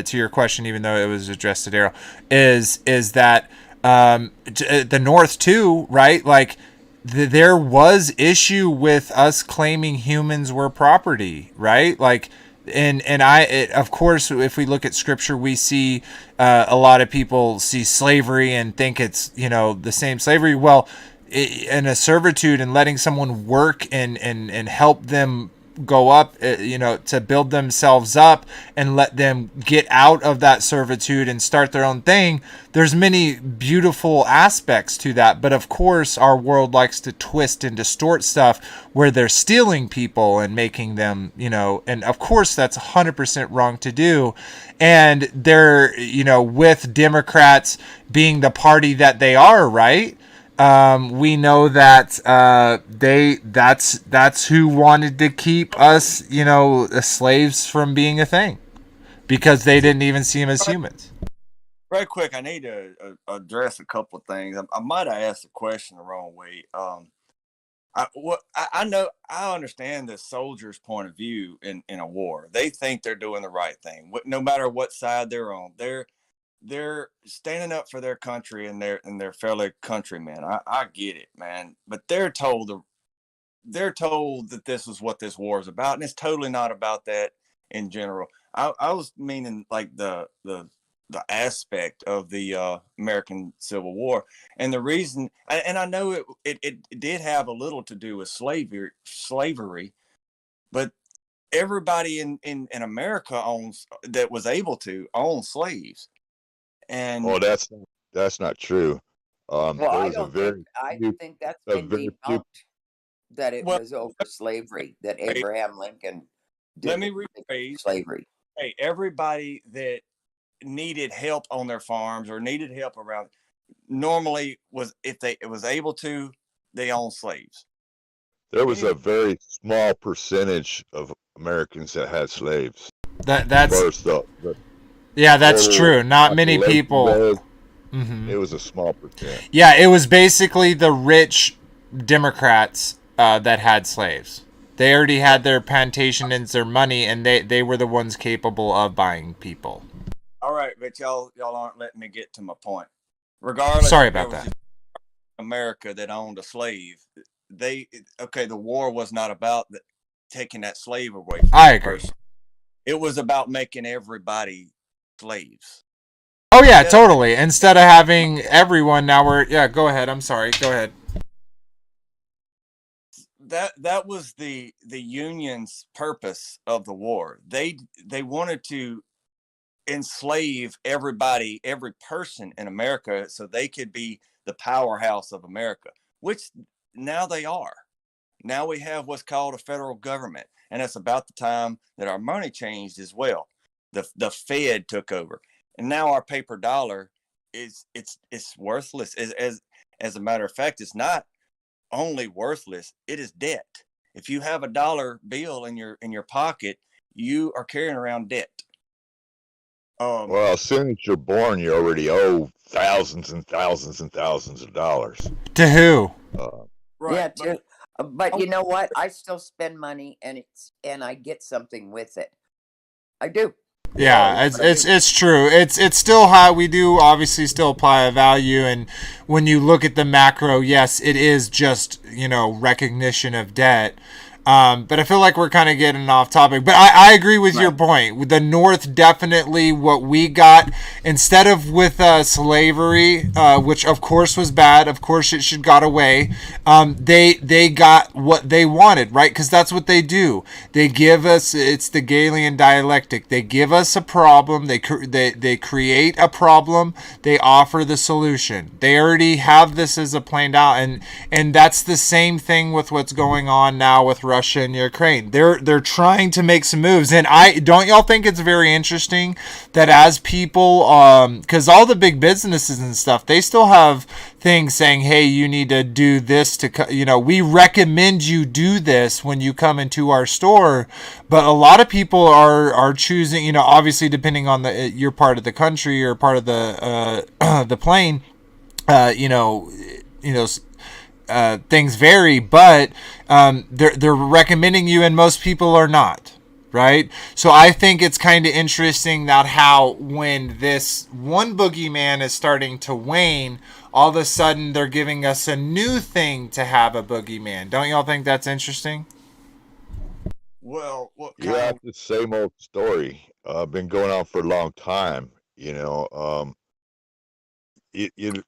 to your question, even though it was addressed to Daryl, is that the North too, right? Like there was issue with us claiming humans were property, right? Like of course, if we look at scripture, we see a lot of people see slavery and think it's the same slavery. Well, in a servitude and letting someone work and help them go up, to build themselves up and let them get out of that servitude and start their own thing. There's many beautiful aspects to that, but of course our world likes to twist and distort stuff where they're stealing people and making them, and of course that's 100% wrong to do. And they're, with Democrats being the party that they are, right? We know that that's who wanted to keep us, slaves from being a thing because they didn't even see them as humans. Right quick, I need to address a couple of things. I might have asked the question the wrong way. I know I understand the soldier's point of view in a war. They think they're doing the right thing, no matter what side they're on. They're standing up for their country and their fellow countrymen. I get it, man, but they're told that this is what this war is about, and it's totally not about that in general. I was meaning like the aspect of the American Civil War, and the reason, and I know it did have a little to do with slavery, but everybody in America was able to own slaves. And Oh, that's not true. Well, There I was don't think, I few, think that's a been very few. debunked that it well, was over slavery, that Abraham Lincoln let did me it rephrase. slavery. Hey, everybody that needed help on their farms or needed help around normally was, if they it was able to, they owned slaves. There was Anyway, a very small percentage of Americans that had slaves. As That's far as the yeah, that's total true. Not many population people. goes, Hmm. it was a small percent. Yeah, it was basically the rich Democrats that had slaves. They already had their plantation and their money, and they were the ones capable of buying people. all right, but y'all aren't letting me get to my point. Regardless Sorry if there about was that. just America that owned a slave, the war was not about taking that slave away from I that agree. person. It was about making everybody slaves. Oh yeah, Instead of totally. Instead of having everyone, now we're yeah. Go ahead. I'm sorry. Go ahead. that was the Union's purpose of the war. They wanted to enslave everybody, every person in America, so they could be the powerhouse of America, which now they are. Now we have what's called a federal government, and it's about the time that our money changed as well. The Fed took over, and now our paper dollar is it's worthless. As a matter of fact, it's not only worthless, it is debt. If you have a dollar bill in your pocket, you are carrying around debt. Well, as soon as you're born, you already owe thousands and thousands and thousands of dollars. To who? Right. Yeah, too. But you know what? I still spend money, and I get something with it. I do. Yeah, it's true. It's still how we do obviously still apply a value, and when you look at the macro, yes, it is just, recognition of debt. But I feel like we're kind of getting off topic. But I agree with your point. The North definitely, what we got, instead of with slavery, which of course was bad, of course it should got away, they got what they wanted, right? Because that's what they do. They give us, it's the Galilean dialectic. They give us a problem. They create a problem. They offer the solution. They already have this as a planned out, and that's the same thing with what's going on now with Russia and Ukraine. They're trying to make some moves, and don't y'all think it's very interesting that as people, because all the big businesses and stuff, they still have things saying, hey, you need to do this we recommend you do this when you come into our store. But a lot of people are choosing, obviously depending on your part of the country or part of the the plane, things vary, but they're recommending you, and most people are not, right? So I think it's kind of interesting that how when this one boogeyman is starting to wane, all of a sudden they're giving us a new thing to have a boogeyman. Don't y'all think that's interesting? Well, what kind Yeah, of it's the same old story. Been going on for a long time. You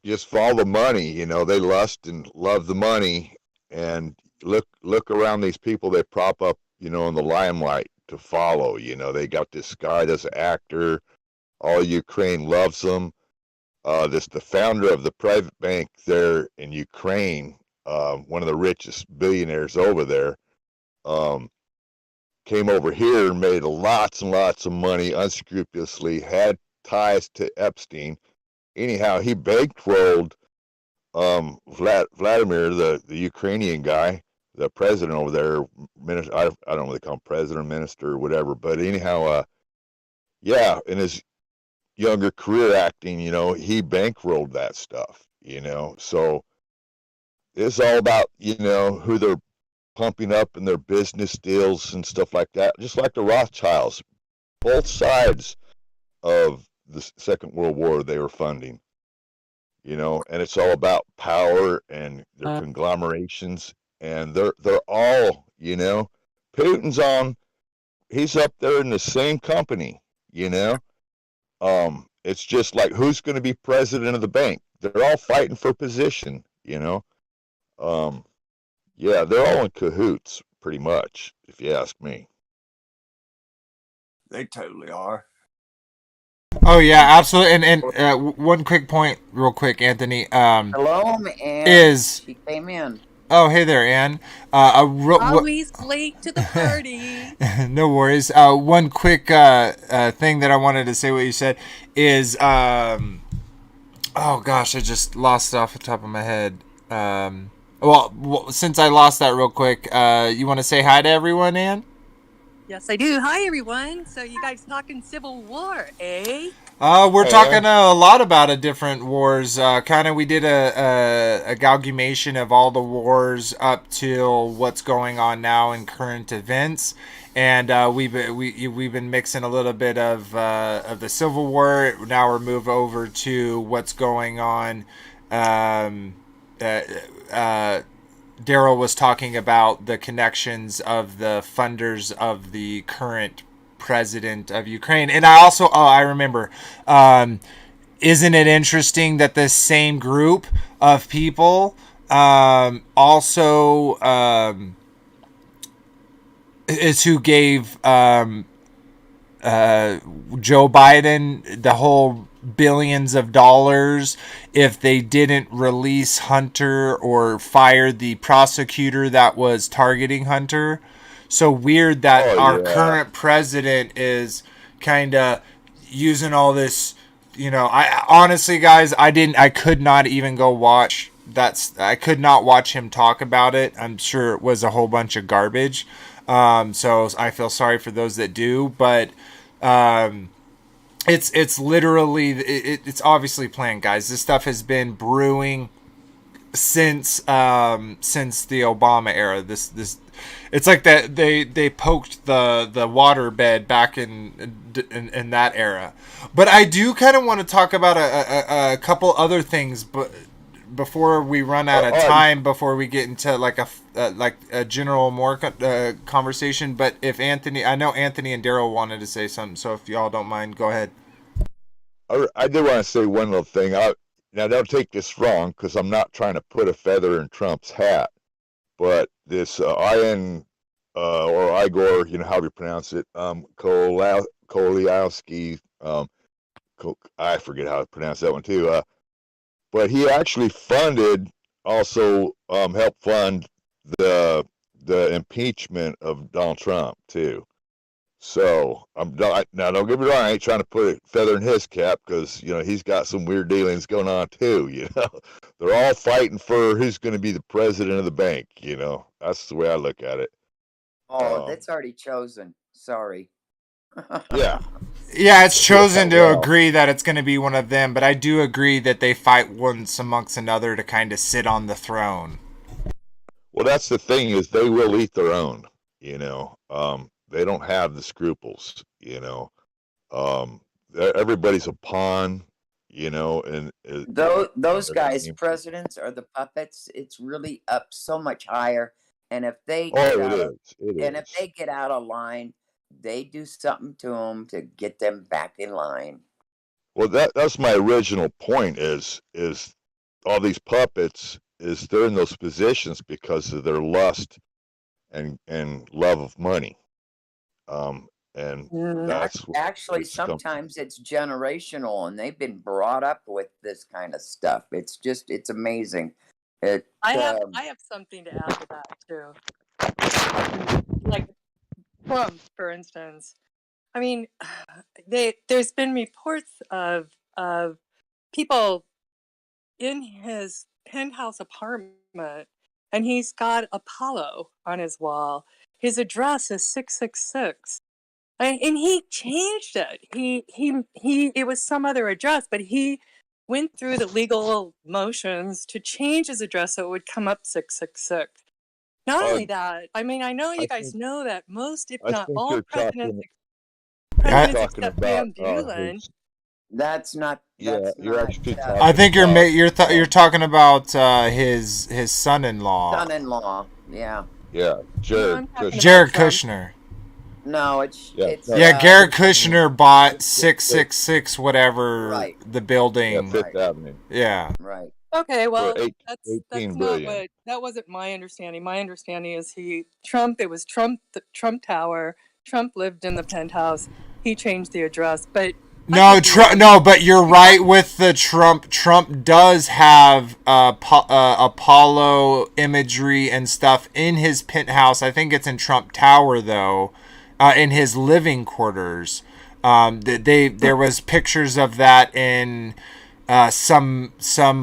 just follow the money. They lust and love the money, and look around these people they prop up, in the limelight to follow. They got this guy, this actor. All Ukraine loves him. The founder of the private bank there in Ukraine, one of the richest billionaires over there, came over here and made lots and lots of money unscrupulously, had ties to Epstein. Anyhow, he bankrolled Vladimir, the Ukrainian guy, the president over there, minister. I don't know what they call him, president, minister, or whatever. But anyhow, in his younger career acting, he bankrolled that stuff. So it's all about who they're pumping up in their business deals and stuff like that. Just like the Rothschilds, both sides of the Second World War they were funding. And it's all about power and their conglomerations, and they're all, Putin's on, he's up there in the same company, it's just like, who's going to be president of the bank? They're all fighting for position, yeah, they're all in cahoots pretty much, if you ask me. they totally are. Oh yeah, absolutely. And one quick point, real quick, Anthony. Hello, Anne. She came in. Oh, hey there, Ann. Always late to the party. No worries. One quick thing that I wanted to say, what you said is, oh gosh, I just lost it off the top of my head. Well, since I lost that real quick, you want to say hi to everyone, Ann? Yes, I do. Hi, everyone. So you guys talking Civil War, eh? We're talking a lot about different wars. We did a amalgamation of all the wars up till what's going on now in current events, and we've been mixing a little bit of the Civil War. Now we're moved over to what's going on. Daryl was talking about the connections of the funders of the current president of Ukraine. And I remember, isn't it interesting that this same group of people also is who gave Joe Biden the whole billions of dollars if they didn't release Hunter or fire the prosecutor that was targeting Hunter. So weird that our current president is, kind of using all this. I honestly, guys, I could not even go watch. I could not watch him talk about it. I'm sure it was a whole bunch of garbage. So I feel sorry for those that do, but it's literally it's obviously planned, guys. This stuff has been brewing since the Obama era. This it's like that they poked the water bed back in that era. But I do kind of want to talk about a couple other things, but before we run out of time, before we get into like a general more conversation. But if I know Anthony and Daryl wanted to say something, so if y'all don't mind, go ahead. I did want to say one little thing. Now, don't take this wrong, because I'm not trying to put a feather in Trump's hat, but this or Igor, however you pronounce it, Kolowski, I forget how to pronounce that one too. But he actually helped fund the impeachment of Donald Trump too. So now don't get me wrong, I ain't trying to put a feather in his cap, because he's got some weird dealings going on too. They're all fighting for who's going to be the president of the bank. That's the way I look at it. That's already chosen. Sorry. Yeah. Yeah, it's chosen to agree that it's going to be one of them, but I do agree that they fight once amongst another to kind of sit on the throne. Well, that's the thing, is they will eat their own. They don't have the scruples. Everybody's a pawn. And those guys, presidents, are the puppets. It's really up so much higher. And if they if they get out of line, they do something to them to get them back in line. Well, that's my original point. Is all these puppets, is they're in those positions because of their lust and love of money. And that's actually sometimes it's generational, and they've been brought up with this kind of stuff. It's amazing. I have something to add to that too. Like Trump, for instance. I mean, there's been reports of people in his penthouse apartment, and he's got Apollo on his wall. His address is 666. And he changed it. It was some other address, but he went through the legal motions to change his address so it would come up 666. Not only that, I mean, I know you guys know that most, if not all, presidents except Van Buren. That's not. I think you're talking about his son-in-law. Son-in-law, yeah. Yeah, Jared Kushner. No, it's Jared Kushner bought 666 whatever the building. Fifth Avenue. Yeah. Right. Okay, well, that's not that wasn't my understanding. My understanding is it was Trump, the Trump Tower. Trump lived in the penthouse. He changed the address, but but you're right with the Trump. Trump does have Apollo imagery and stuff in his penthouse. I think it's in Trump Tower though, in his living quarters. There was pictures of that in some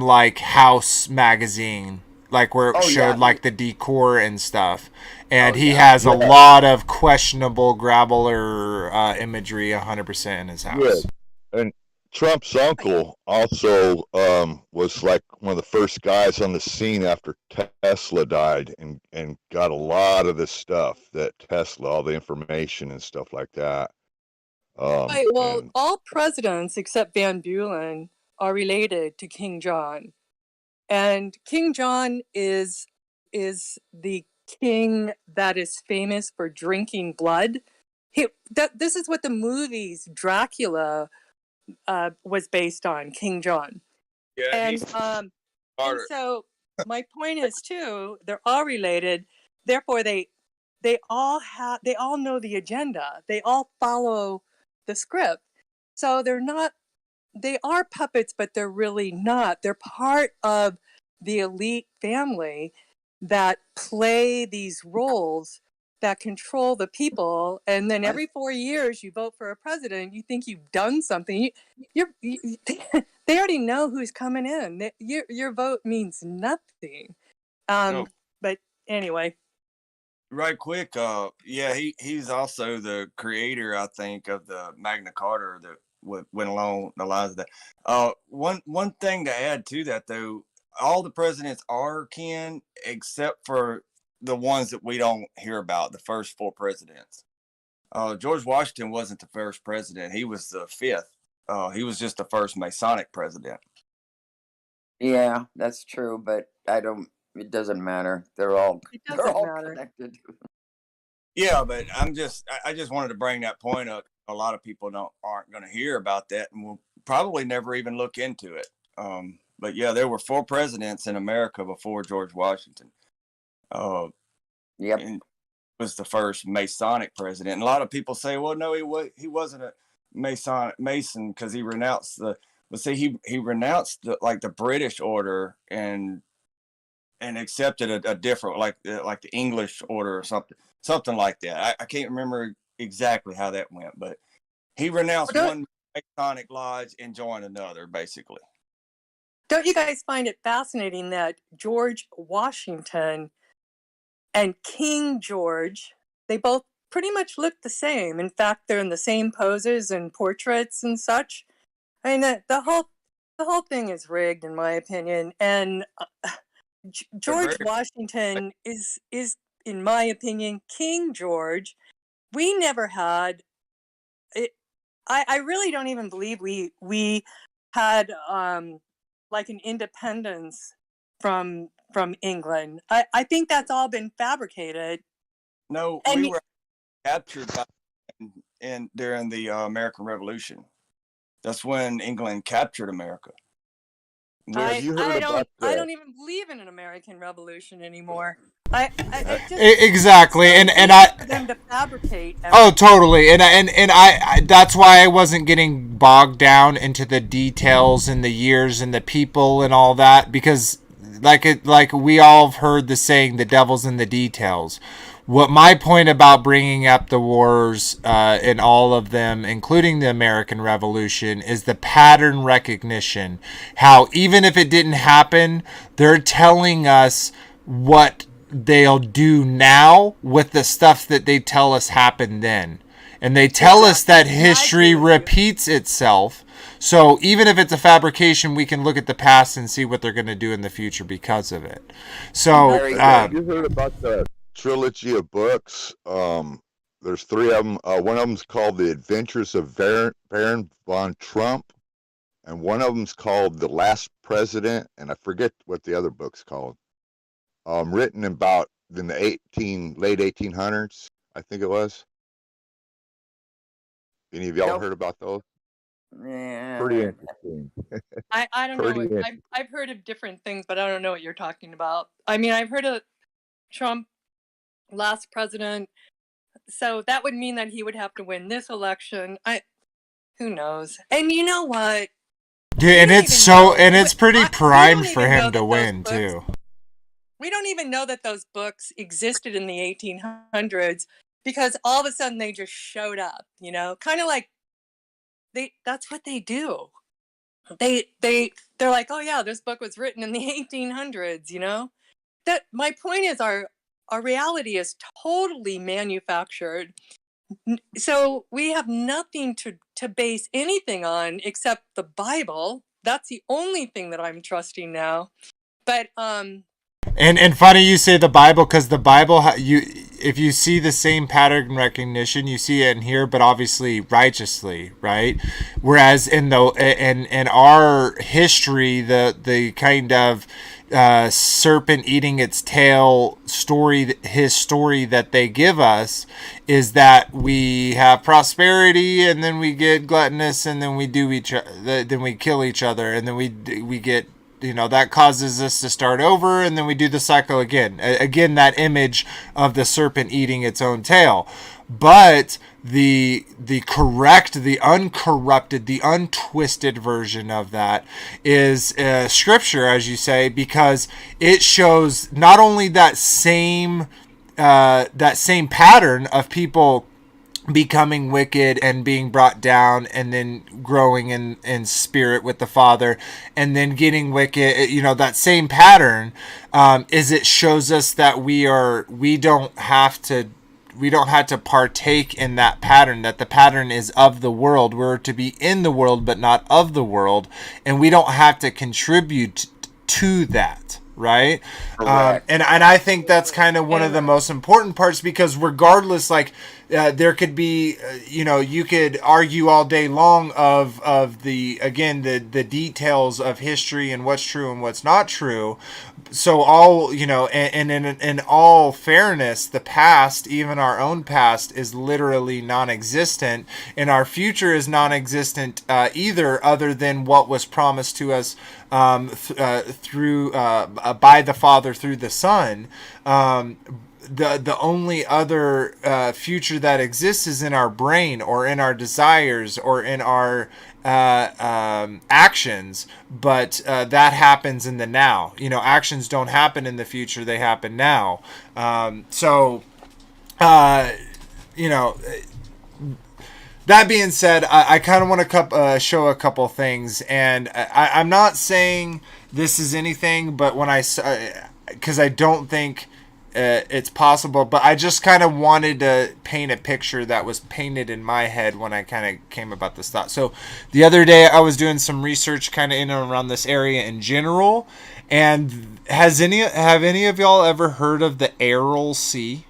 like house magazine, like where it showed like the decor and stuff. And he has a lot of questionable grabbler imagery 100% in his house. Yeah. And Trump's uncle also was like one of the first guys on the scene after Tesla died, and got a lot of this stuff that Tesla, all the information and stuff like that. Right, well, all presidents except Van Buren are related to King John. And King John is the king that is famous for drinking blood. This is what the movies Dracula was based on, King John. Yeah, and so my point is too, they're all related. Therefore, they all know the agenda. They all follow the script. So they are puppets, but they're really not. They're part of the elite family that play these roles that control the people, and then every 4 years you vote for a president, you think you've done something. They already know who's coming in. Your vote means nothing. But anyway. Right quick, he's also the creator, I think, of the Magna Carta that went along the lines of that. One thing to add to that, though, all the presidents are kin, except for the ones that we don't hear about, the first 4 presidents. George Washington wasn't the first president; he was the 5th. He was just the first Masonic president. Yeah, that's true, but it doesn't matter. They're all matter. connected. Yeah, but I just wanted to bring that point up. A lot of people aren't going to hear about that, and will probably never even look into it. But yeah, there were 4 presidents in America before George Washington. Yep. And was the first Masonic president. And a lot of people say, well, no, he wasn't a Mason because he renounced he renounced the British order and accepted a different, like the English order or something like that. I can't remember exactly how that went, but he renounced one Masonic lodge and joined another, basically. Don't you guys find it fascinating that George Washington and King George, they both pretty much look the same? In fact, they're in the same poses and portraits and such. I mean, the whole thing is rigged, in my opinion. And George Washington is, in my opinion, King George. We never had it. I really don't even believe we had like an independence from England. I think that's all been fabricated. No, we were captured during the American Revolution. That's when England captured America. I don't even believe in an American Revolution anymore. Exactly, and I them to fabricate everything. Oh, totally, and I that's why I wasn't getting bogged down into the details and the years and the people and all that, because like we all have heard the saying, the devil's in the details. What my point about bringing up the wars in all of them, including the American Revolution, is the pattern recognition. How even if it didn't happen, they're telling us what they'll do now with the stuff that they tell us happened then. And they tell us that history repeats itself. So even if it's a fabrication, we can look at the past and see what they're going to do in the future because of it. So have you heard about the trilogy of books? There's 3 of them. One of them's called The Adventures of Baron von Trump, and one of them's called The Last President, and I forget what the other book's called. Written about in the late 1800s, I think it was. Any of y'all heard about those? Yeah. Pretty interesting. I don't know. I've heard of different things, but I don't know what you're talking about. I mean, I've heard of Trump, last president. So that would mean that he would have to win this election. Who knows? And you know what? Yeah, and it's pretty primed for him to win too. We don't even know that those books existed in the 1800s because all of a sudden they just showed up, kind of like that's what they do. They're like, oh yeah, this book was written in the 1800s, That my point is our reality is totally manufactured. So we have nothing to base anything on except the Bible. That's the only thing that I'm trusting now. But And funny you say the Bible, because the Bible, if you see the same pattern recognition, you see it in here, but obviously righteously, right? Whereas in our history, the kind of serpent eating its tail story, his story that they give us is that we have prosperity, and then we get gluttonous, and then we then we kill each other, and then we get. That causes us to start over, and then we do the cycle again. Again, that image of the serpent eating its own tail. But the correct, the uncorrupted, the untwisted version of that is Scripture, as you say, because it shows not only that same that same pattern of people becoming wicked and being brought down and then growing in spirit with the Father and then getting wicked, that same pattern, is it shows us that we don't have to partake in that pattern, that the pattern is of the world. We're to be in the world but not of the world, and we don't have to contribute to that, right? And I think that's kind of one of the most important parts, because regardless, there could be, you could argue all day long of the details of history and what's true and what's not true. So all, and in all fairness, the past, even our own past, is literally non-existent, and our future is non-existent either, other than what was promised to us through by the Father through the Son. The only other future that exists is in our brain, or in our desires, or in our actions, but that happens in the now. Actions don't happen in the future, they happen now. That being said, I kind of want to show a couple things, and I'm not saying this is anything, but because I don't think it's possible, but I just kind of wanted to paint a picture that was painted in my head when I kind of came about this thought. So the other day I was doing some research kind of in and around this area in general, and have any of y'all ever heard of the Aral Sea?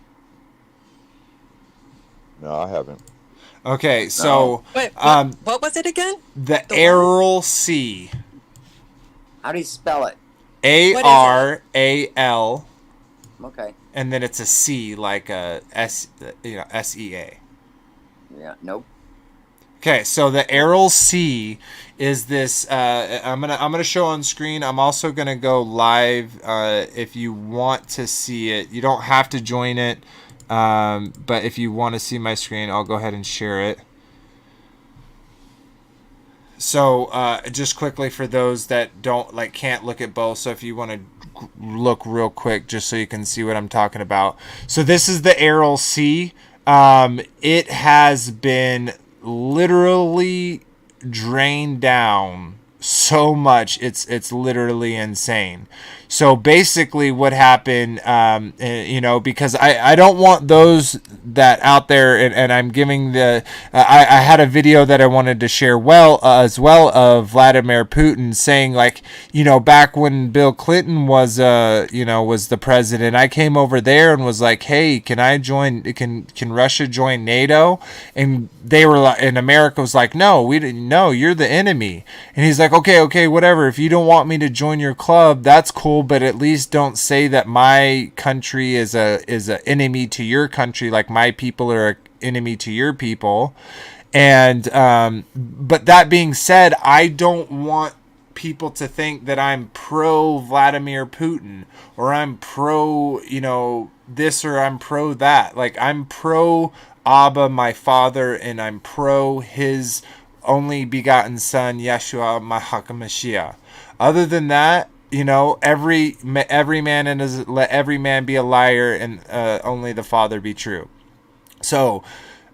No, I haven't. Okay, so wait, what was it again? The Aral Sea. How do you spell it? ARAL. Okay. And then it's a C, like a SEA. Yeah. Nope. Okay, so the Aral Sea is this. I'm gonna show on screen. I'm also gonna go live if you want to see it. You don't have to join it, but if you want to see my screen, I'll go ahead and share it. So just quickly for those that can't look at both. So if you want to look real quick, just so you can see what I'm talking about. So this is the Aral Sea. It has been literally drained down so much, it's literally insane. So basically what happened, because I don't want those that out there, and I'm giving I had a video that I wanted to share as well of Vladimir Putin saying, back when Bill Clinton was the president, I came over there and was like, hey, can Russia join NATO? And they were like, and America was like, no, we didn't know, you're the enemy. And he's like, okay, whatever. If you don't want me to join your club, that's cool, but at least don't say that my country is a enemy to your country, like my people are an enemy to your people. And but that being said, I don't want people to think that I'm pro Vladimir Putin, or I'm pro, this, or I'm pro that. Like, I'm pro Abba, my Father, and I'm pro his only begotten Son, Yeshua HaMashiach. Other than that, every man let every man be a liar, and only the Father be true. So,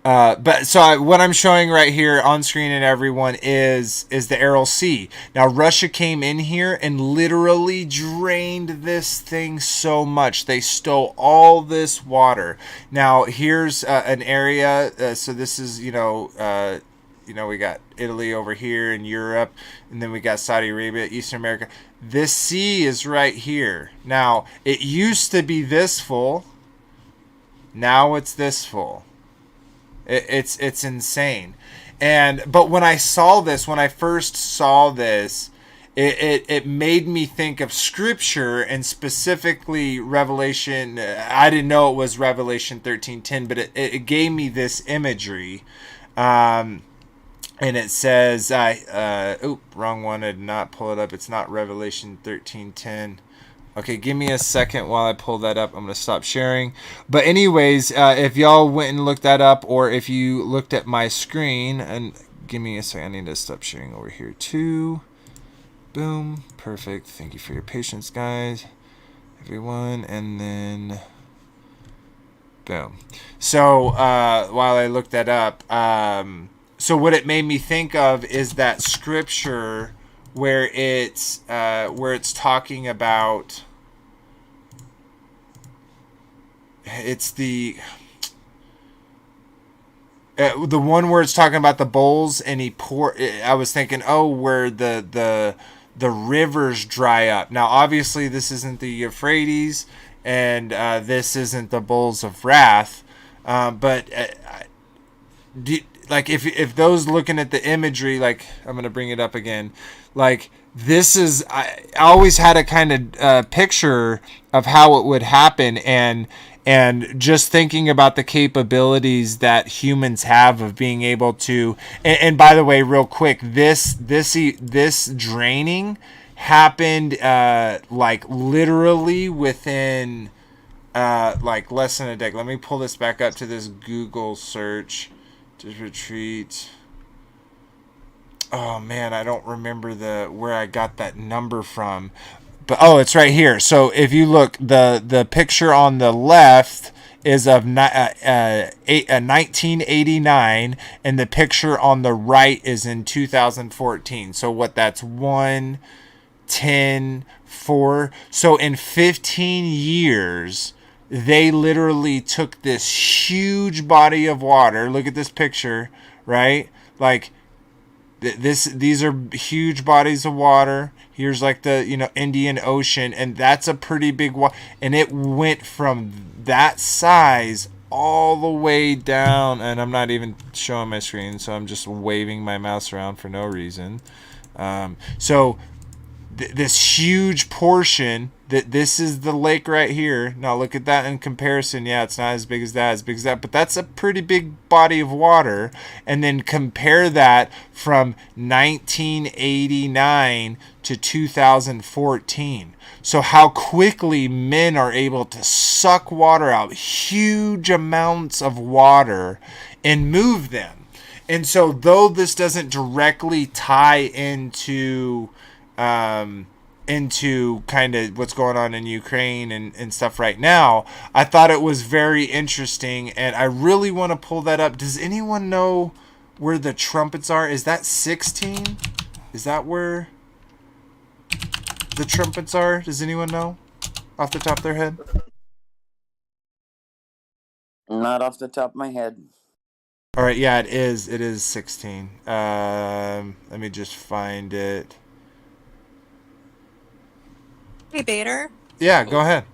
what I'm showing right here on screen and everyone is the Aral Sea. Now, Russia came in here and literally drained this thing so much. They stole all this water. Now, here's an area. So this is, we got Italy over here in Europe, and then we got Saudi Arabia, Eastern America. This sea is right here. Now, it used to be this full. Now it's this full. It's insane. But when I first saw this, it made me think of Scripture, and specifically Revelation. I didn't know it was Revelation 13:10, but it gave me this imagery. And it says, wrong one. I did not pull it up. It's not Revelation 13:10. Okay, give me a second while I pull that up. I'm going to stop sharing. But anyways, if y'all went and looked that up, or if you looked at my screen, and give me a second. I need to stop sharing over here too. Boom. Perfect. Thank you for your patience, guys. Everyone. And then Damn. So while I looked that up, so what it made me think of is that scripture where it's talking about, it's the one where it's talking about the bowls, and I was thinking, oh, where the rivers dry up. Now, obviously, this isn't the Euphrates, and this isn't the bowls of wrath, but like if those looking at the imagery, like I'm gonna bring it up again, like this is, I always had a kind of picture of how it would happen, and just thinking about the capabilities that humans have of being able to, and by the way, real quick, this draining happened like literally within like less than a decade. Let me pull this back up to this Google search. Just retreat. Oh man, I don't remember where I got that number from. But it's right here. So if you look, the picture on the left is of 1989, and the picture on the right is in 2014. So what, that's 1, 10, 4. So in 15 years, they literally took this huge body of water. Look at this picture, right? Like these are huge bodies of water. Here's like the Indian Ocean, and that's a pretty big one. And it went from that size all the way down. And I'm not even showing my screen, so I'm just waving my mouse around for no reason. So this huge portion, this is the lake right here. Now look at that in comparison. Yeah, it's not as big as that, but that's a pretty big body of water. And then compare that from 1989 to 2014. So how quickly men are able to suck water out, huge amounts of water, and move them. And so though this doesn't directly tie into kind of what's going on in Ukraine and stuff right now, I thought it was very interesting, and I really want to pull that up. Does anyone know where the trumpets are? Is that 16? Is that where the trumpets are? Does anyone know off the top of their head? Not off the top of my head. All right, yeah, it is 16. Let me just find it. Hey, Bader. Yeah, go ahead.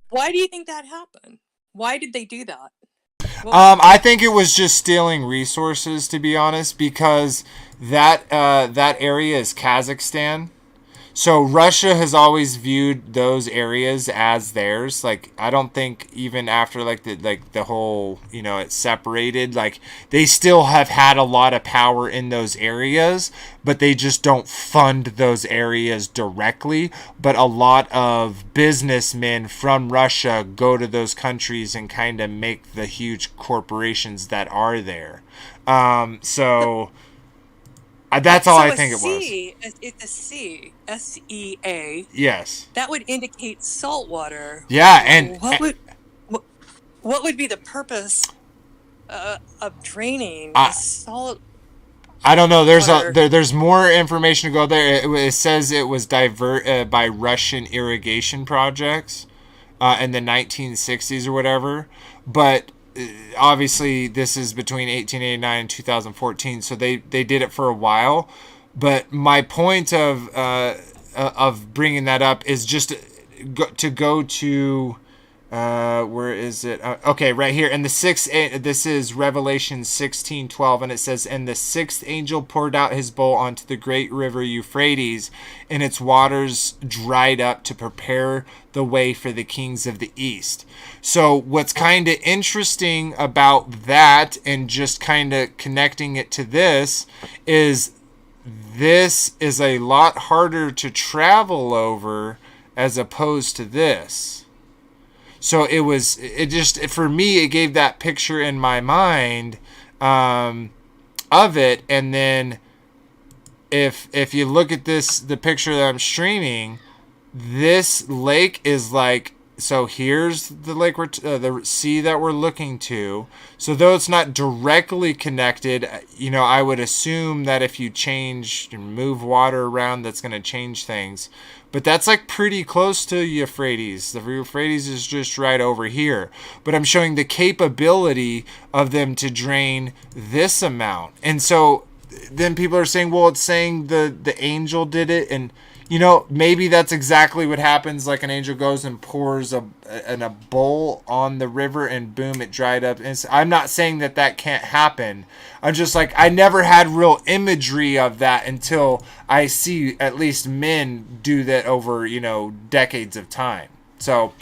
Why do you think that happened? Why did they do that? I think it was just stealing resources, to be honest, because that area is Kazakhstan. So Russia has always viewed those areas as theirs. Like, I don't think even after the whole, it's separated, like they still have had a lot of power in those areas, but they just don't fund those areas directly. But a lot of businessmen from Russia go to those countries and kind of make the huge corporations that are there. That's all I think it was. It's a C, S-E-A. Yes. That would indicate salt water. Yeah, and what would be the purpose of draining the salt? I don't know. There's more information to go there. It says it was by Russian irrigation projects in the 1960s or whatever, but obviously this is between 1889 and 2014, so they did it for a while. But my point of bringing that up is just to go to where is it? Okay, right here. And this is Revelation 16:12, and it says, "And the sixth angel poured out his bowl onto the great river Euphrates, and its waters dried up to prepare the way for the kings of the east." So what's kind of interesting about that, and just kind of connecting it to this is a lot harder to travel over as opposed to this. So for me, it gave that picture in my mind of it. And then if you look at the picture that I'm streaming, this lake is like so here's the lake, the sea that we're looking to. So though it's not directly connected, I would assume that if you change and move water around, that's going to change things. But that's like pretty close to Euphrates. The Euphrates is just right over here. But I'm showing the capability of them to drain this amount. And so then people are saying, well, it's saying the angel did it. And, maybe that's exactly what happens. Like an angel goes and pours a bowl on the river and boom, it dried up. And I'm not saying that can't happen. I'm just like, I never had real imagery of that until I see at least men do that over, decades of time. So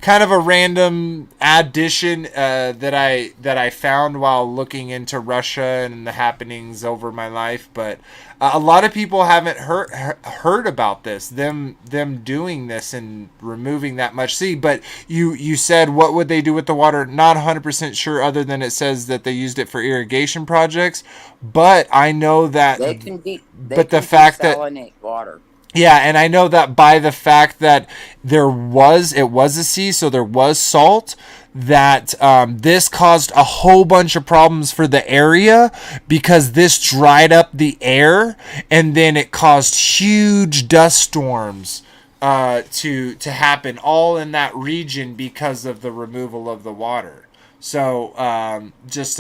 kind of a random addition that I found while looking into Russia and the happenings over my life, but a lot of people haven't heard about this, them doing this and removing that much sea. But you said, what would they do with the water? Not 100% sure, other than it says that they used it for irrigation projects. But I know that they can desalinate water. Yeah, and I know that by the fact that it was a sea, so there was salt, that this caused a whole bunch of problems for the area because this dried up the air, and then it caused huge dust storms to happen all in that region because of the removal of the water. So just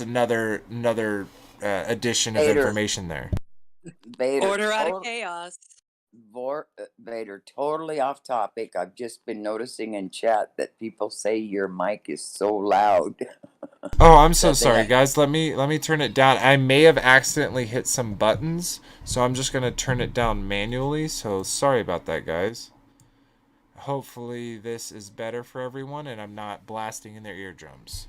another addition of information there. Vader, order out of chaos. Vader, totally off topic. I've just been noticing in chat that people say your mic is so loud. Oh, I'm so sorry, guys. Let me turn it down. I may have accidentally hit some buttons, so I'm just gonna turn it down manually. So sorry about that, guys. Hopefully this is better for everyone, and I'm not blasting in their eardrums.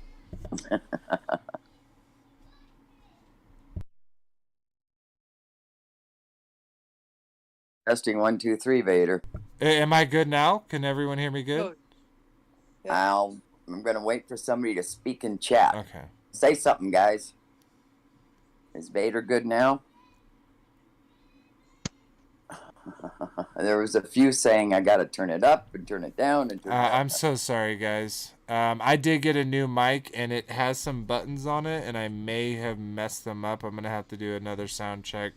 Testing 1, 2, 3, Vader. Am I good now? Can everyone hear me good? I'm gonna wait for somebody to speak in chat. Okay. Say something, guys. Is Vader good now? There was a few saying I gotta turn it up and turn it down and turn it up. I'm so sorry, guys. I did get a new mic, and it has some buttons on it, and I may have messed them up. I'm gonna have to do another sound check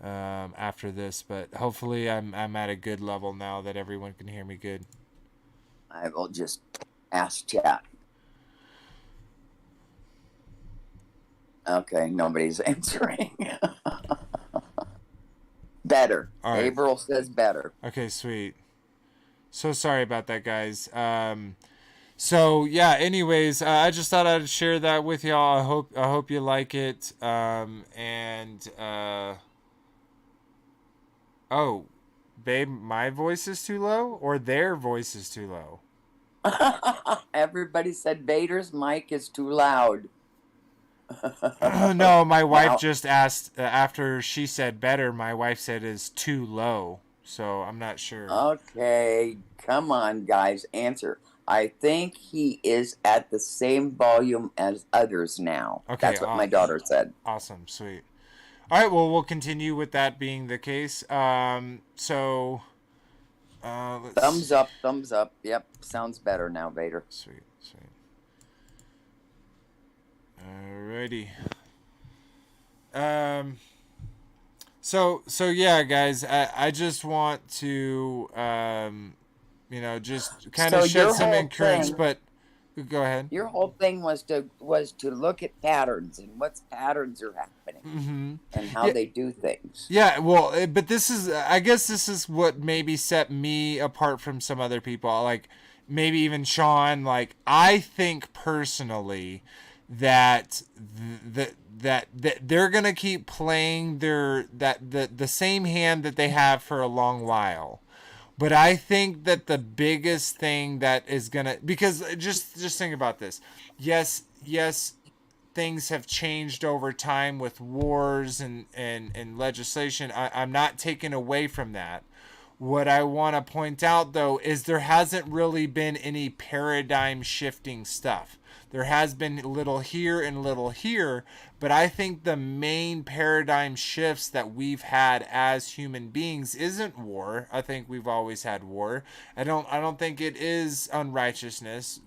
after this, but hopefully I'm at a good level now that everyone can hear me good. I will just ask chat. Okay, nobody's answering. Better. All right. April says better. Okay, sweet. So sorry about that, guys. So yeah, anyways, I just thought I'd share that with y'all. I hope you like it. Oh, babe, my voice is too low, or their voice is too low? Everybody said Vader's mic is too loud. No, my wife just asked after she said better. My wife said is too low, so I'm not sure. Okay, come on, guys, answer. I think he is at the same volume as others now. Okay, that's what my daughter said. Awesome, sweet. All right, well, we'll continue with that being the case. Thumbs up, thumbs up. Yep, sounds better now, Vader. Sweet. Alrighty. So yeah, guys, I just want to just kind of shed some encouragement, but go ahead. Your whole thing was to look at patterns and what patterns are happening and how they do things. Yeah, well, but I guess this is what maybe set me apart from some other people, like maybe even Sean. Like, I think personally that that they're gonna keep playing the same hand that they have for a long while. But I think that the biggest thing that is gonna, because just think about this. Yes, things have changed over time with wars and legislation. I'm not taking away from that. What I want to point out, though, is there hasn't really been any paradigm shifting stuff. There has been little here and little here, but I think the main paradigm shifts that we've had as human beings isn't war. I think we've always had war. I don't think it is unrighteousness,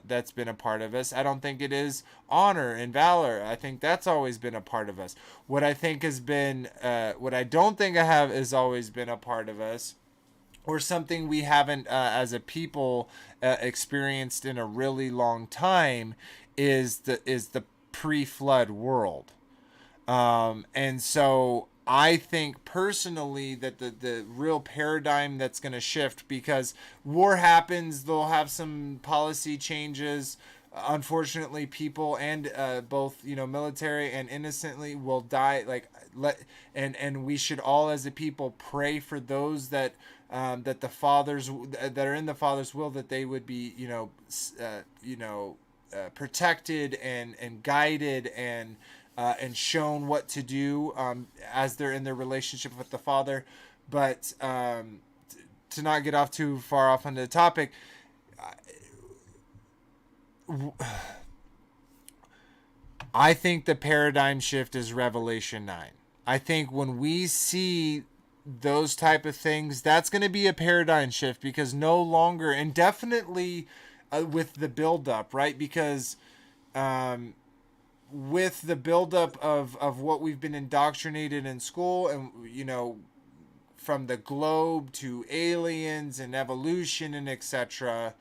that's been a part of us. I don't think it is honor and valor. I think that's always been a part of us. What I think has been what I don't think I have has always been a part of us, or something we haven't as a people experienced in a really long time, is the pre-flood world. And so I think personally that the real paradigm that's going to shift, because war happens, they'll have some policy changes. Unfortunately, people and both military and innocently will die. And we should all as a people pray for those that that the fathers that are in the Father's will, that they would be protected and guided and shown what to do as they're in their relationship with the Father. But to not get off too far off on the topic, I think the paradigm shift is Revelation 9. I think when we see those type of things, that's going to be a paradigm shift, because no longer, and definitely with the buildup, right? Because with the buildup of what we've been indoctrinated in school, and from the globe to aliens and evolution and etc.,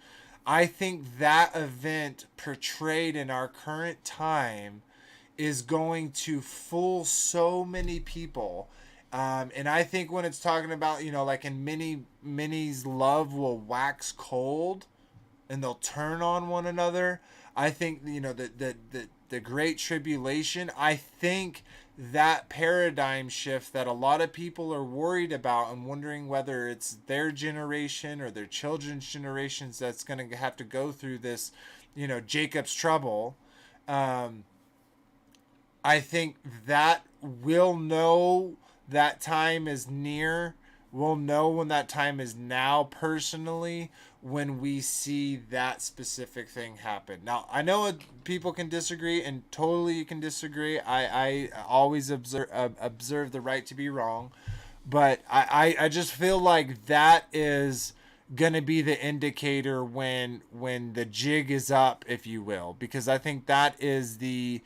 I think that event portrayed in our current time is going to fool so many people. And I think when it's talking about, like in Minnie's love will wax cold and they'll turn on one another. I think, the Great Tribulation, I think that paradigm shift that a lot of people are worried about and wondering whether it's their generation or their children's generations that's going to have to go through this, Jacob's trouble. I think that we'll know that time is near. We'll know when that time is now, personally, when we see that specific thing happen. Now, I know people can disagree, and totally you can disagree. I always observe the right to be wrong. But I just feel like that is going to be the indicator when the jig is up, if you will. Because I think that is the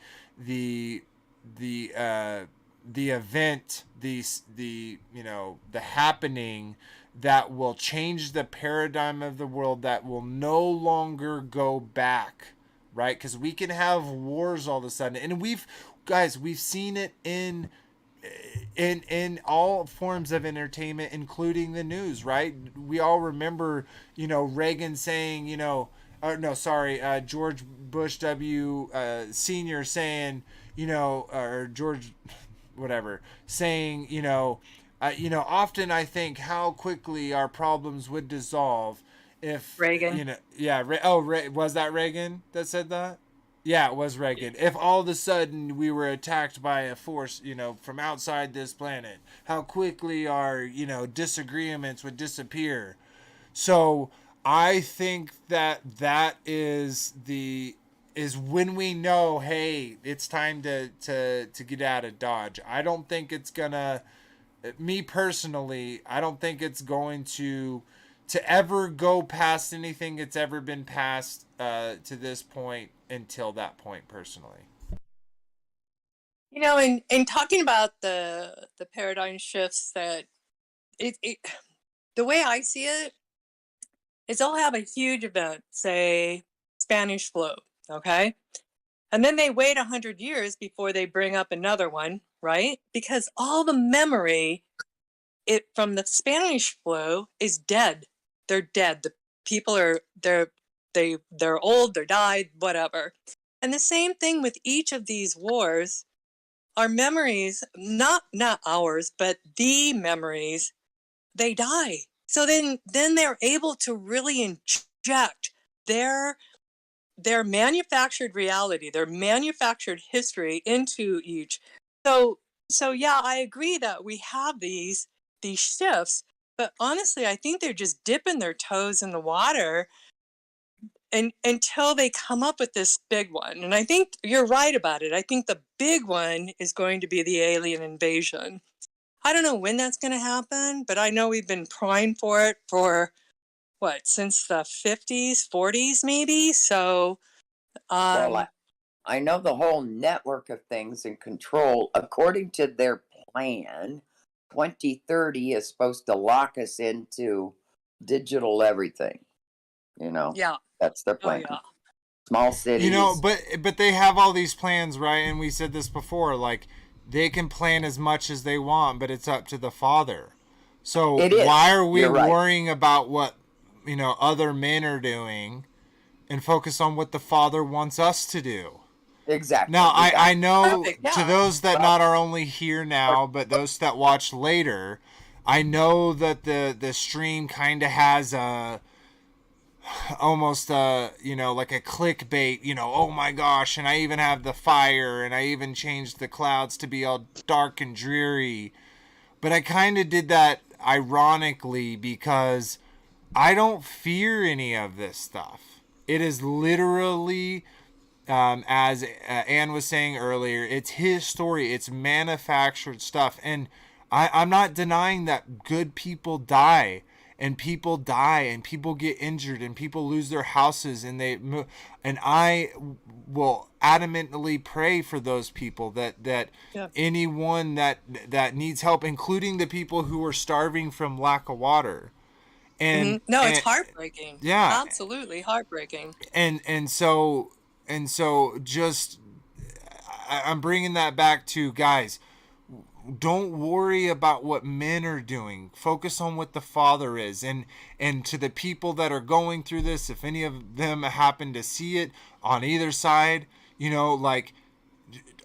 event, the happening that will change the paradigm of the world, that will no longer go back, right? Because we can have wars all of a sudden, and we've seen it in all forms of entertainment, including the news, right? We all remember, Reagan saying, George Bush W. Senior saying, or George whatever, saying, often I think how quickly our problems would dissolve if Reagan. Was that Reagan that said that? Yeah, it was Reagan. If all of a sudden we were attacked by a force, from outside this planet, how quickly our, disagreements would disappear. So I think that is when we know, hey, it's time to get out of Dodge. I don't think it's gonna, me personally, I don't think it's going to ever go past anything that's ever been passed to this point until that point, personally. In talking about the paradigm shifts, that it the way I see it is they'll have a huge event, say Spanish flu, okay? And then they wait 100 years before they bring up another one, right? Because all the memory from the Spanish flu is dead. They're dead. The people they're old, they're died, whatever. And the same thing with each of these wars. Our memories, not ours, but the memories, they die. So then they're able to really inject their manufactured reality, their manufactured history into each. So yeah, I agree that we have these shifts, but honestly, I think they're just dipping their toes in the water and until they come up with this big one. And I think you're right about it. I think the big one is going to be the alien invasion. I don't know when that's going to happen, but I know we've been primed for it for what, since the 50s, 40s, maybe. So, Well, I know the whole network of things in control, according to their plan, 2030 is supposed to lock us into digital everything. yeah. That's their Oh, plan. yeah. Small cities. But they have all these plans, right? And we said this before, like they can plan as much as they want, but it's up to the Father. So It is. why are we You're right. worrying about what other men are doing and focus on what the Father wants us to do? Exactly. Now, I know Perfect, yeah. to those that not are only here now, but those that watch later, I know that the stream kind of has a almost like a clickbait, oh my gosh, and I even have the fire, and I even changed the clouds to be all dark and dreary. But I kind of did that ironically because I don't fear any of this stuff. It is literally, as Anne was saying earlier, it's his story. It's manufactured stuff. And I'm not denying that good people die. And people die, and people get injured, and people lose their houses, and and I will adamantly pray for those people that Yeah. anyone that needs help, including the people who are starving from lack of water. And No, it's heartbreaking. Yeah, Absolutely heartbreaking. and so just I'm bringing that back to guys. Don't worry about what men are doing. Focus on what the Father is. And to the people that are going through this, if any of them happen to see it on either side,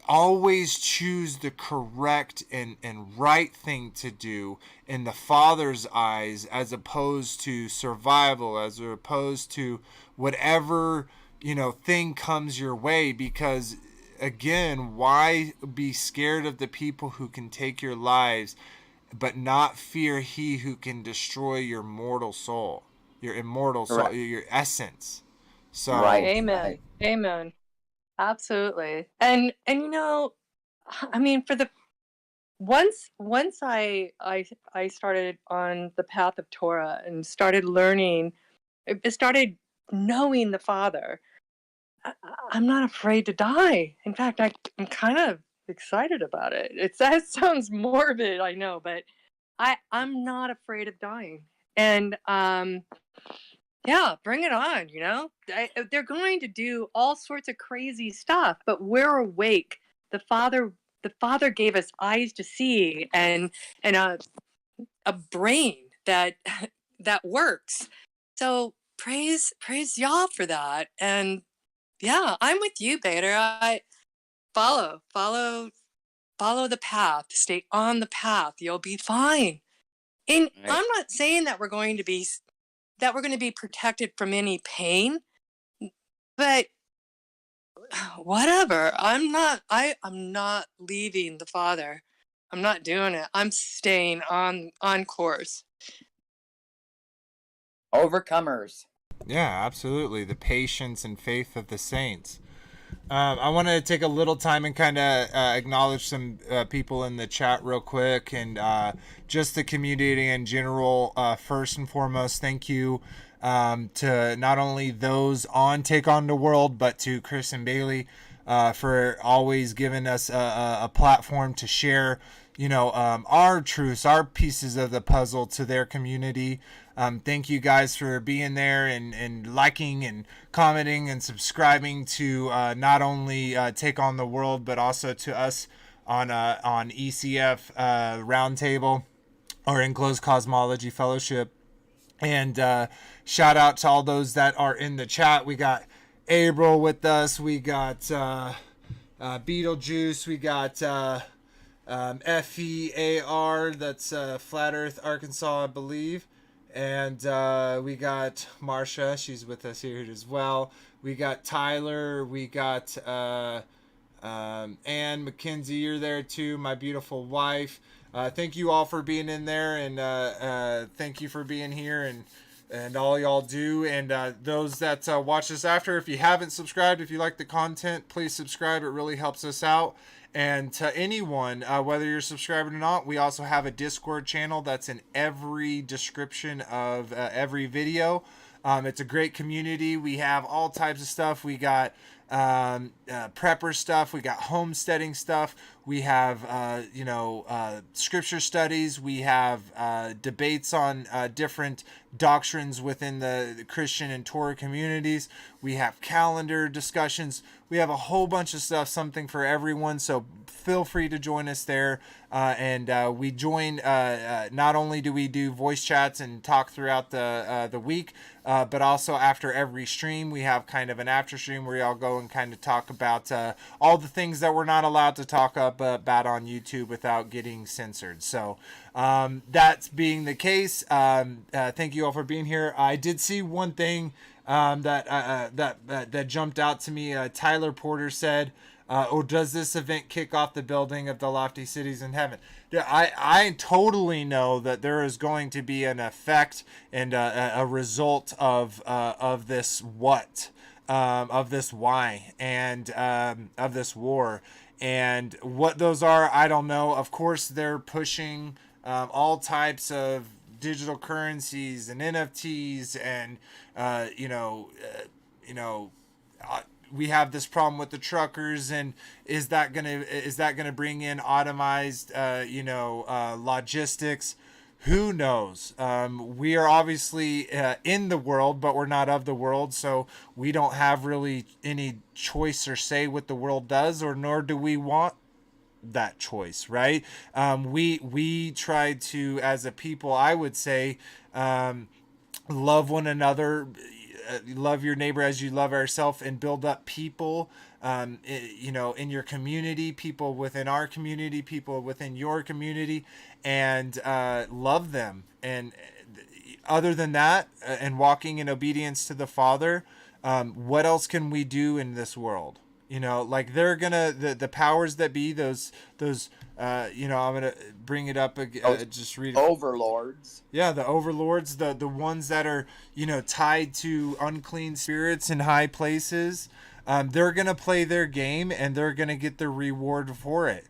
always choose the correct and right thing to do in the Father's eyes, as opposed to survival, as opposed to whatever thing comes your way. Because again, why be scared of the people who can take your lives, but not fear he who can destroy your mortal soul, your immortal soul, Correct. your essence? So Right. Amen. Amen. Absolutely. And I mean, for the once I started on the path of Torah and started learning, I started knowing the Father. I'm not afraid to die. In fact, I'm kind of excited about it. That sounds morbid, I know, but I'm not afraid of dying. And yeah, bring it on. They're going to do all sorts of crazy stuff, but we're awake. The Father gave us eyes to see and a brain that that works. So praise y'all for that. And yeah, I'm with you, Bader. I follow the path. Stay on the path. You'll be fine. And Right. I'm not saying that we're going to be protected from any pain, but whatever. I'm not leaving the Father. I'm not doing it. I'm staying on course. Overcomers. yeah, absolutely, the patience and faith of the saints. I want to take a little time and kind of acknowledge some people in the chat real quick, and just the community in general. First and foremost, thank you to not only those on Take on the World, but to Chris and Bailey for always giving us a platform to share, our truths, our pieces of the puzzle to their community. Thank you guys for being there and liking and commenting and subscribing to not only Take on the World, but also to us on E.C.F. Roundtable or Enclosed Cosmology Fellowship. And shout out to all those that are in the chat. We got April with us. We got Beetlejuice. We got FEAR. That's Flat Earth, Arkansas, I believe. And we got Marsha. She's with us here as well. We got Tyler. We got Ann McKenzie. You're there too, my beautiful wife. thank you all for being in there, and thank you for being here, and all y'all do. And those that watch this after, if you haven't subscribed, if you like the content, please subscribe. It really helps us out. And to anyone, whether you're subscribed or not, we also have a Discord channel that's in every description of every video. It's a great community. We have all types of stuff. We got prepper stuff. We got homesteading stuff. We have, scripture studies. We have debates on different doctrines within the Christian and Torah communities. We have calendar discussions. We have a whole bunch of stuff, something for everyone. So feel free to join us there. And we join, not only do we do voice chats and talk throughout the week, but also after every stream, we have kind of an after stream where y'all go and kind of talk about all the things that we're not allowed to talk about on YouTube without getting censored. So that's being the case. Thank you all for being here. I did see one thing that jumped out to me. Tyler Porter said, or does this event kick off the building of the lofty cities in heaven? I totally know that there is going to be an effect and a result of this of this why, and of this war. And what those are, I don't know. Of course, they're pushing all types of digital currencies and NFTs, and we have this problem with the truckers, and is that gonna bring in automized logistics? Who knows? We are obviously in the world, but we're not of the world, so we don't have really any choice or say what the world does, or nor do we want that choice, right? We try to, as a people, I would say, love one another, love your neighbor as you love ourselves, and build up people, in your community, people within our community, people within your community, and love them. And other than that, and walking in obedience to the Father, what else can we do in this world? Like they're gonna, the powers that be, those I'm gonna bring it up again, just read it. Overlords. Yeah, the overlords, the ones that are tied to unclean spirits in high places. They're gonna play their game, and they're gonna get the reward for it.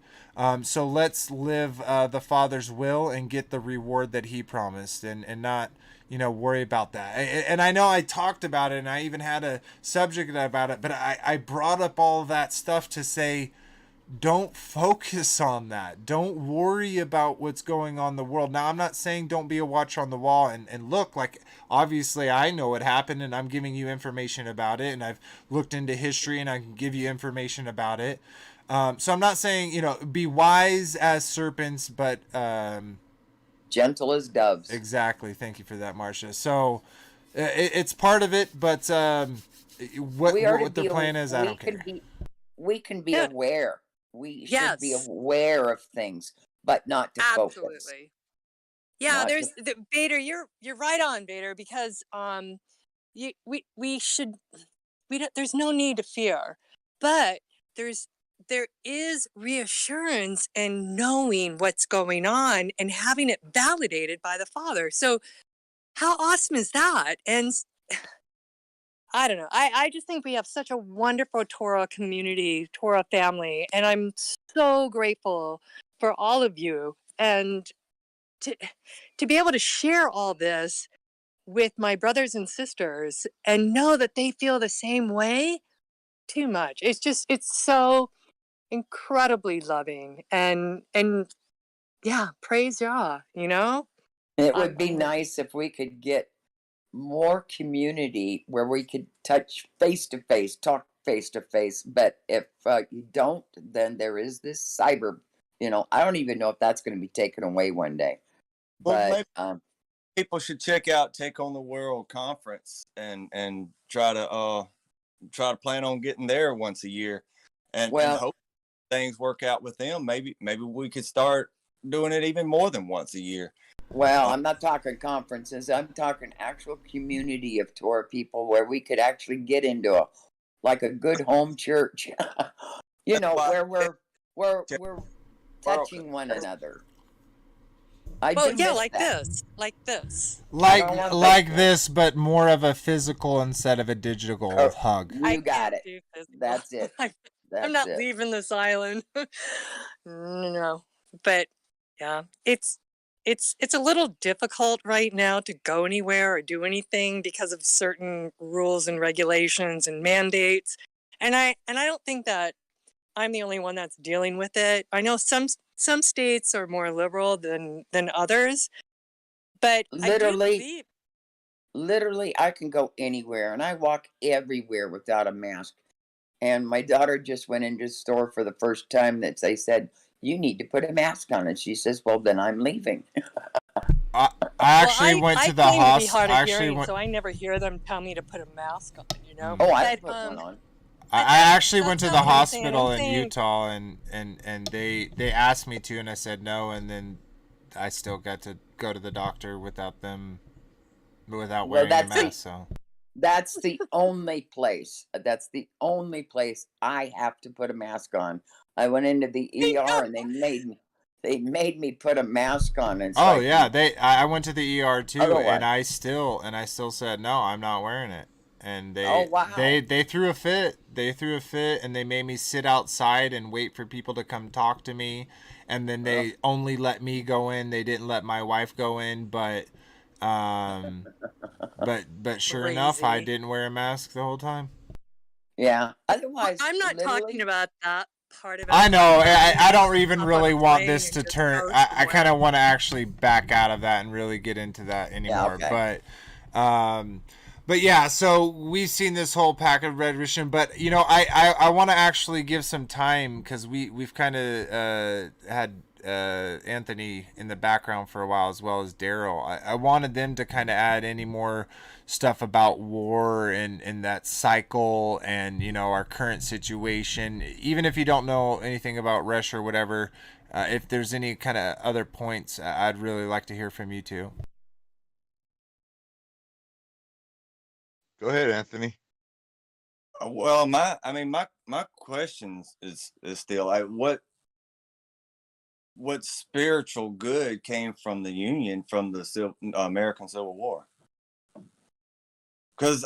So let's live the Father's will and get the reward that He promised, and not worry about that. And I know I talked about it, and I even had a subject about it, but I brought up all that stuff to say, don't focus on that. Don't worry about what's going on in the world. Now, I'm not saying don't be a watch on the wall and look. Like, obviously, I know what happened, and I'm giving you information about it, and I've looked into history, and I can give you information about it. So I'm not saying, be wise as serpents, but gentle as doves. Exactly. Thank you for that, Marcia. So it's part of it, but what the plan is, I don't care. We can be aware. We should be aware of things, but not to focus. Absolutely. Yeah, Vader, you're right on, Vader, because there's no need to fear, but there is reassurance in knowing what's going on and having it validated by the Father. So how awesome is that? And I don't know. I just think we have such a wonderful Torah community, Torah family, and I'm so grateful for all of you, and to be able to share all this with my brothers and sisters and know that they feel the same way. Too much. It's so incredibly loving, and yeah, praise Yah. It would be nice if we could get more community where we could touch face to face, talk face to face. But if you don't, then there is this cyber. I don't even know if that's going to be taken away one day. Well, but people should check out Take on the World conference and try to plan on getting there once a year, and hope things work out with them. Maybe we could start doing it even more than once a year. Well, I'm not talking conferences. I'm talking actual community of Torah people where we could actually get into a good home church, where we're touching one another. I Well, do yeah, miss like that. this, like this. I don't want Like Facebook. this, but more of a physical instead of a digital hug. I You got can't it. do physical. That's it. I'm That's not it. leaving this island. No, but yeah, it's a little difficult right now to go anywhere or do anything because of certain rules and regulations and mandates. And I don't think that I'm the only one that's dealing with it. I know some states are more liberal than others, but I do believe Literally, I can go anywhere and I walk everywhere without a mask. And my daughter just went into the store for the first time that they said, you need to put a mask on. And she says, well, then I'm leaving. I actually went I to the claim to be hospital. hard I of actually hearing, went. so I never hear them tell me to put a mask on, you know. Oh, I But put one on. I actually went that's to not the what I'm saying. hospital I'm in saying, Utah, and they asked me to, and I said no, and then I still got to go to the doctor without Well, wearing a that's mask. So that's the only place. That's the only place I have to put a mask on. I went into the ER and they made me put a mask on. And it's oh like, yeah, I went to the ER too, and otherwise, I still said no, I'm not wearing it. And oh wow. they threw a fit. They threw a fit, and they made me sit outside and wait for people to come talk to me. And then Uh, they only let me go in. They didn't let my wife go in, um, but sure enough, I crazy. didn't wear a mask the whole time. yeah. Otherwise, I'm not talking literally, about that part of it. I I'm know. talking about being I able don't to even hop on really a want plane this and to just turn. go I somewhere. kind of want to actually back out of that and really get into that yeah, anymore. okay. But yeah. So we've seen this whole pack of redistribution, but you know, I want to actually give some time because we've kind of had Anthony in the background for a while as well as Daryl. I wanted them to kind of add any more stuff about war and that cycle and you know our current situation. Even if you don't know anything about Russia or whatever, if there's any kind of other points, I'd really like to hear from you too. Go ahead, Anthony. Well, my questions is still like what spiritual good came from the Union from the American Civil War? Because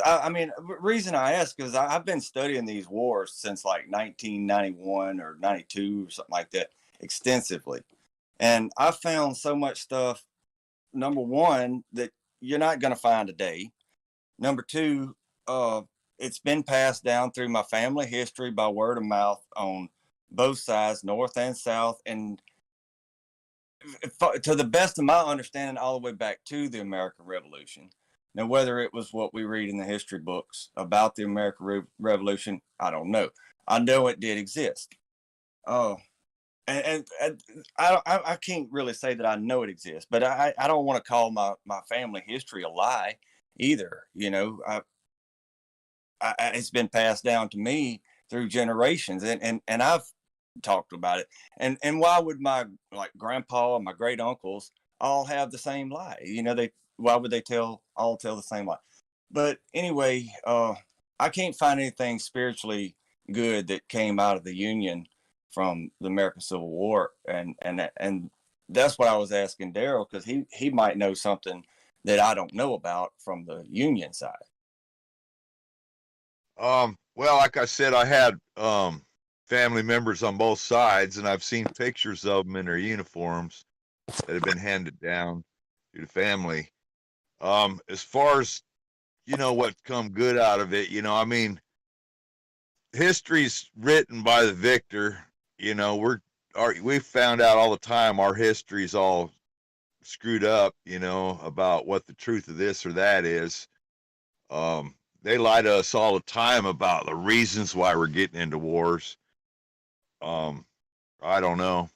reason I ask is I've been studying these wars since like 1991 or 92 or something like that extensively, and I found so much stuff. Number one, that you're not going to find today. Number two, it's been passed down through my family history by word of mouth on both sides, North and South, and to the best of my understanding, all the way back to the American Revolution. Now, whether it was what we read in the history books about the American Revolution, I don't know. I know it did exist. Oh, and I can't really say that I know it exists, but I don't want to call my family history a lie either. You know, it's been passed down to me through generations, and I've talked about it. And why would my like grandpa and my great uncles all have the same lie? You know, they why would they all tell the same lie? But anyway, I can't find anything spiritually good that came out of the Union from the American Civil War, and that's what I was asking Daryl because he might know something that I don't know about from the Union side. Well, like I said, I had family members on both sides, and I've seen pictures of them in their uniforms that have been handed down to the family. As far as you know, what come good out of it, you know, I mean, history's written by the victor. You know, we found out all the time our history's all screwed up. You know, about what the truth of this or that is. They lie to us all the time about the reasons why we're getting into wars. I don't know.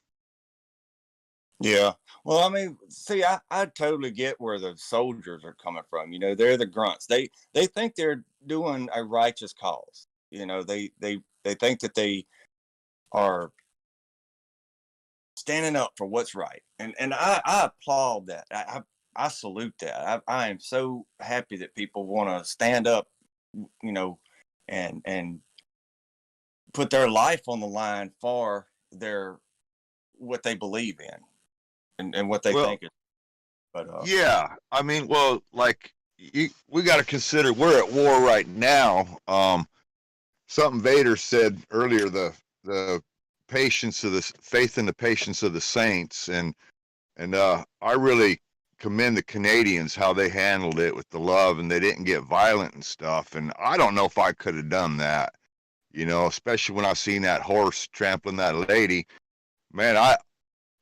Yeah. Well, I mean, see, I totally get where the soldiers are coming from. You know, they're the grunts. They think they're doing a righteous cause. You know, they think that they are standing up for what's right. And I applaud that. I salute that. I am so happy that people want to stand up, you know, and put their life on the line for their what they believe in and what they Well, think is. But Yeah, I mean, well, like we got to consider we're at war right now. Something Vader said earlier, the patience of the faith in the patience of the saints, and I really commend the Canadians how they handled it with the love, and they didn't get violent and stuff. And I don't know if I could have done that, especially when I seen that horse trampling that lady. Man,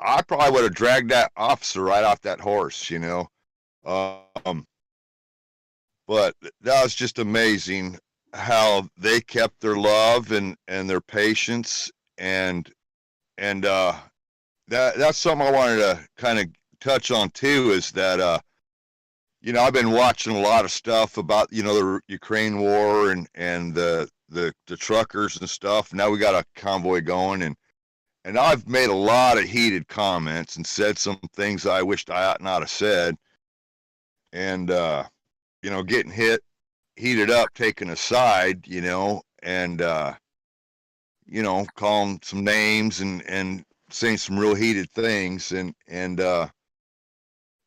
I probably would have dragged that officer right off that horse. Um, but that was just amazing how they kept their love and their patience and that's something I wanted to kind of touch on too is that I've been watching a lot of stuff about the Ukraine war and the truckers and stuff. Now we got a convoy going and I've made a lot of heated comments and said some things I wished I ought not have said. And getting heated up, taken aside, and calling some names and saying some real heated things and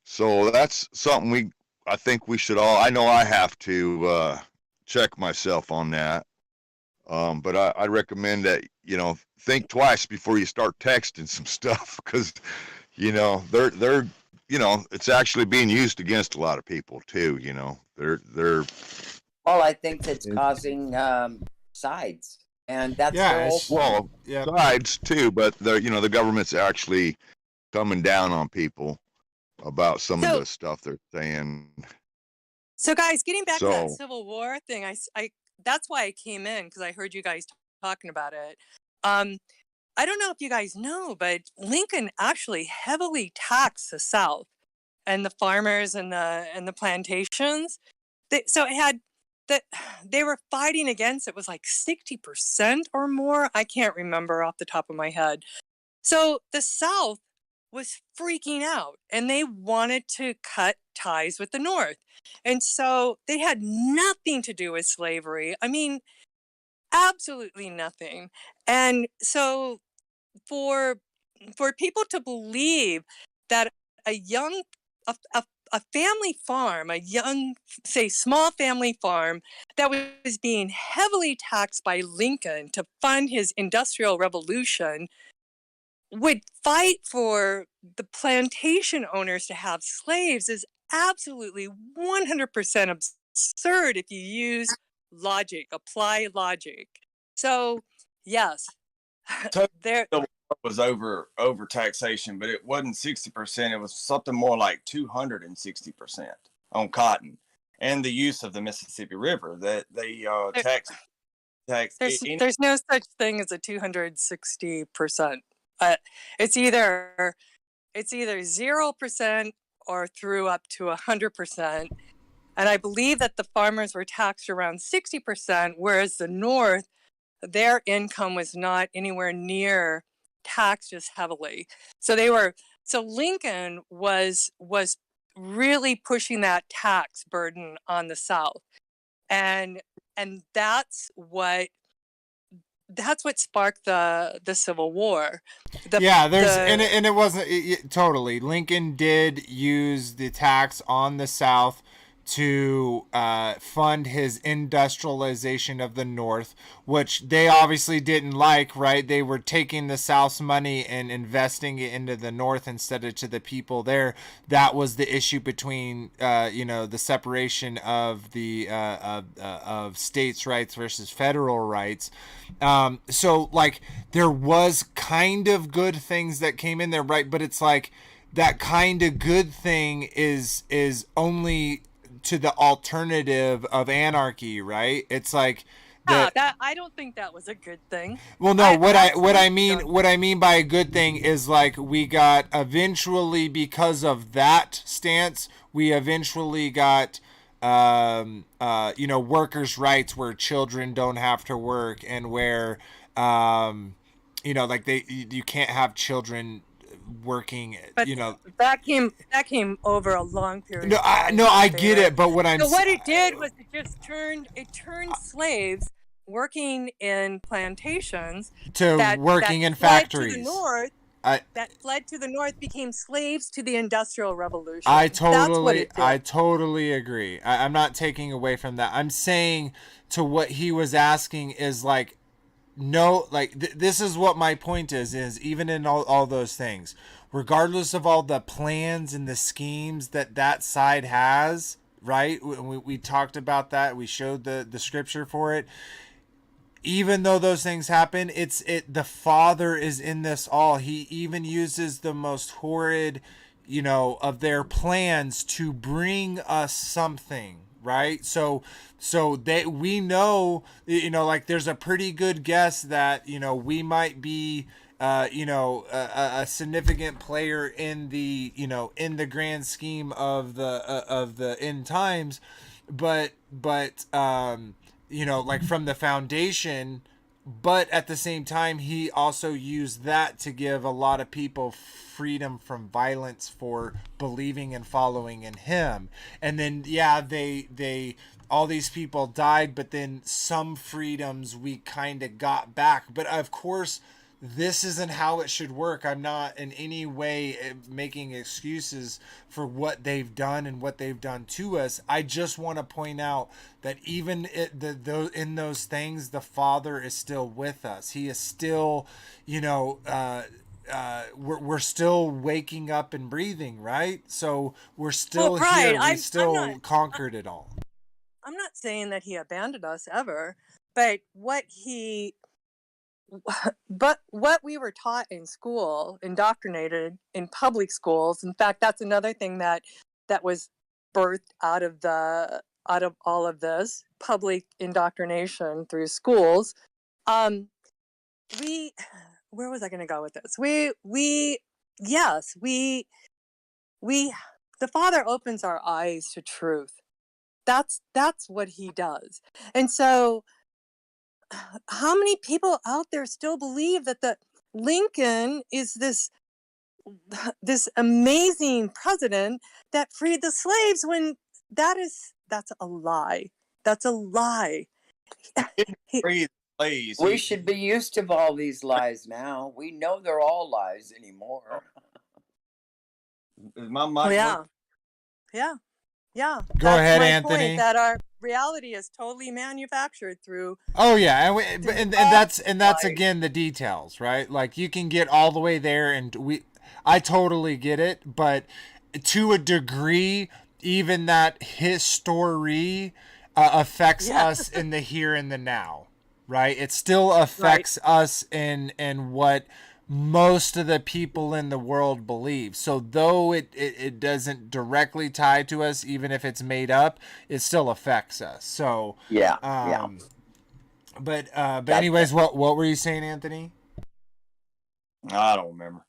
so that's something I think we should all, I know I have to check myself on that. But I recommend that, think twice before you start texting some stuff because, they're it's actually being used against a lot of people too, they're Well, I think that's causing sides, and that's Yeah, the whole point. sides too, but the government's actually coming down on people about some of the stuff they're saying. So, guys, getting back to that So Civil War thing, I that's why I came in, because I heard you guys talking about it. I don't know if you guys know, but Lincoln actually heavily taxed the South and the farmers and the plantations. So it had that they were fighting against, it was like 60% or more. I can't remember off the top of my head. So the South was freaking out and they wanted to cut ties with the North. And so they had nothing to do with slavery. I mean, absolutely nothing. And so for people to believe that a young a family farm, a young, say, small family farm that was being heavily taxed by Lincoln to fund his industrial revolution would fight for the plantation owners to have slaves is absolutely 100% absurd if you use logic, apply logic. So, yes, there. the war was over taxation, but it wasn't 60%. It was something more like 260% on cotton and the use of the Mississippi River that they tax. There's no such thing as a 260%. It's either 0% or through up to 100%. And I believe that the farmers were taxed around 60%, whereas the North, their income was not anywhere near taxed as heavily. So Lincoln was really pushing that tax burden on the South. And that's what sparked the Civil War. And it wasn't totally. Lincoln did use the tax on the South to fund his industrialization of the North, which they obviously didn't like, right? They were taking the South's money and investing it into the North instead of to the people there. That was the issue between, the separation of the of states' rights versus federal rights. So, like, there was kind of good things that came in there, right? But it's like that kind of good thing is only to the alternative of anarchy, right? It's like that I don't think that was a good thing. Well, no, what I mean by a good thing is like we got eventually, because of that stance, we eventually got workers' rights where children don't have to work and where like you can't have children working, but that came over a long period of time. I get it, but what it did was it turned slaves working in plantations to working in factories to the North, that fled to the north became slaves to the Industrial Revolution. I That's what it did. totally agree. I'm not taking away from that. I'm saying to what he was asking is like, no, like this is what my point is even in all those things, regardless of all the plans and the schemes that side has, right? We talked about that. We showed the scripture for it. Even though those things happen, the Father is in this all. He even uses the most horrid, of their plans to bring us something, right? So we know, like there's a pretty good guess that, we might be a significant player in the, in the grand scheme of the end times, but like from the foundation. But at the same time, he also used that to give a lot of people freedom from violence for believing and following in him. And then, yeah, they all these people died, but then some freedoms we kind of got back. But of course, this isn't how it should work. I'm not in any way making excuses for what they've done and what they've done to us. I just want to point out that even in those things, the Father is still with us. He is still, we're still waking up and breathing, right? So we're still here. We still conquered it all. I'm not saying that he abandoned us ever, but what we were taught in school, indoctrinated in public schools. In fact, that's another thing that was birthed out of all of this public indoctrination through schools. Where was I going to go with this? The Father opens our eyes to truth. That's what he does. And so how many people out there still believe that the Lincoln is this amazing president that freed the slaves, when that's a lie. That's a lie. We should be used to all these lies now. We know they're all lies anymore. Is my mic? Yeah. Go ahead, Anthony. Point, that our reality is totally manufactured through. Oh yeah, and that's again the details, right? Like you can get all the way there, and I totally get it, but to a degree, even that history affects us in the here and the now, right? It still affects us in what most of the people in the world believe. So though it doesn't directly tie to us, even if it's made up, it still affects us. So But anyways, what were you saying, Anthony? I don't remember.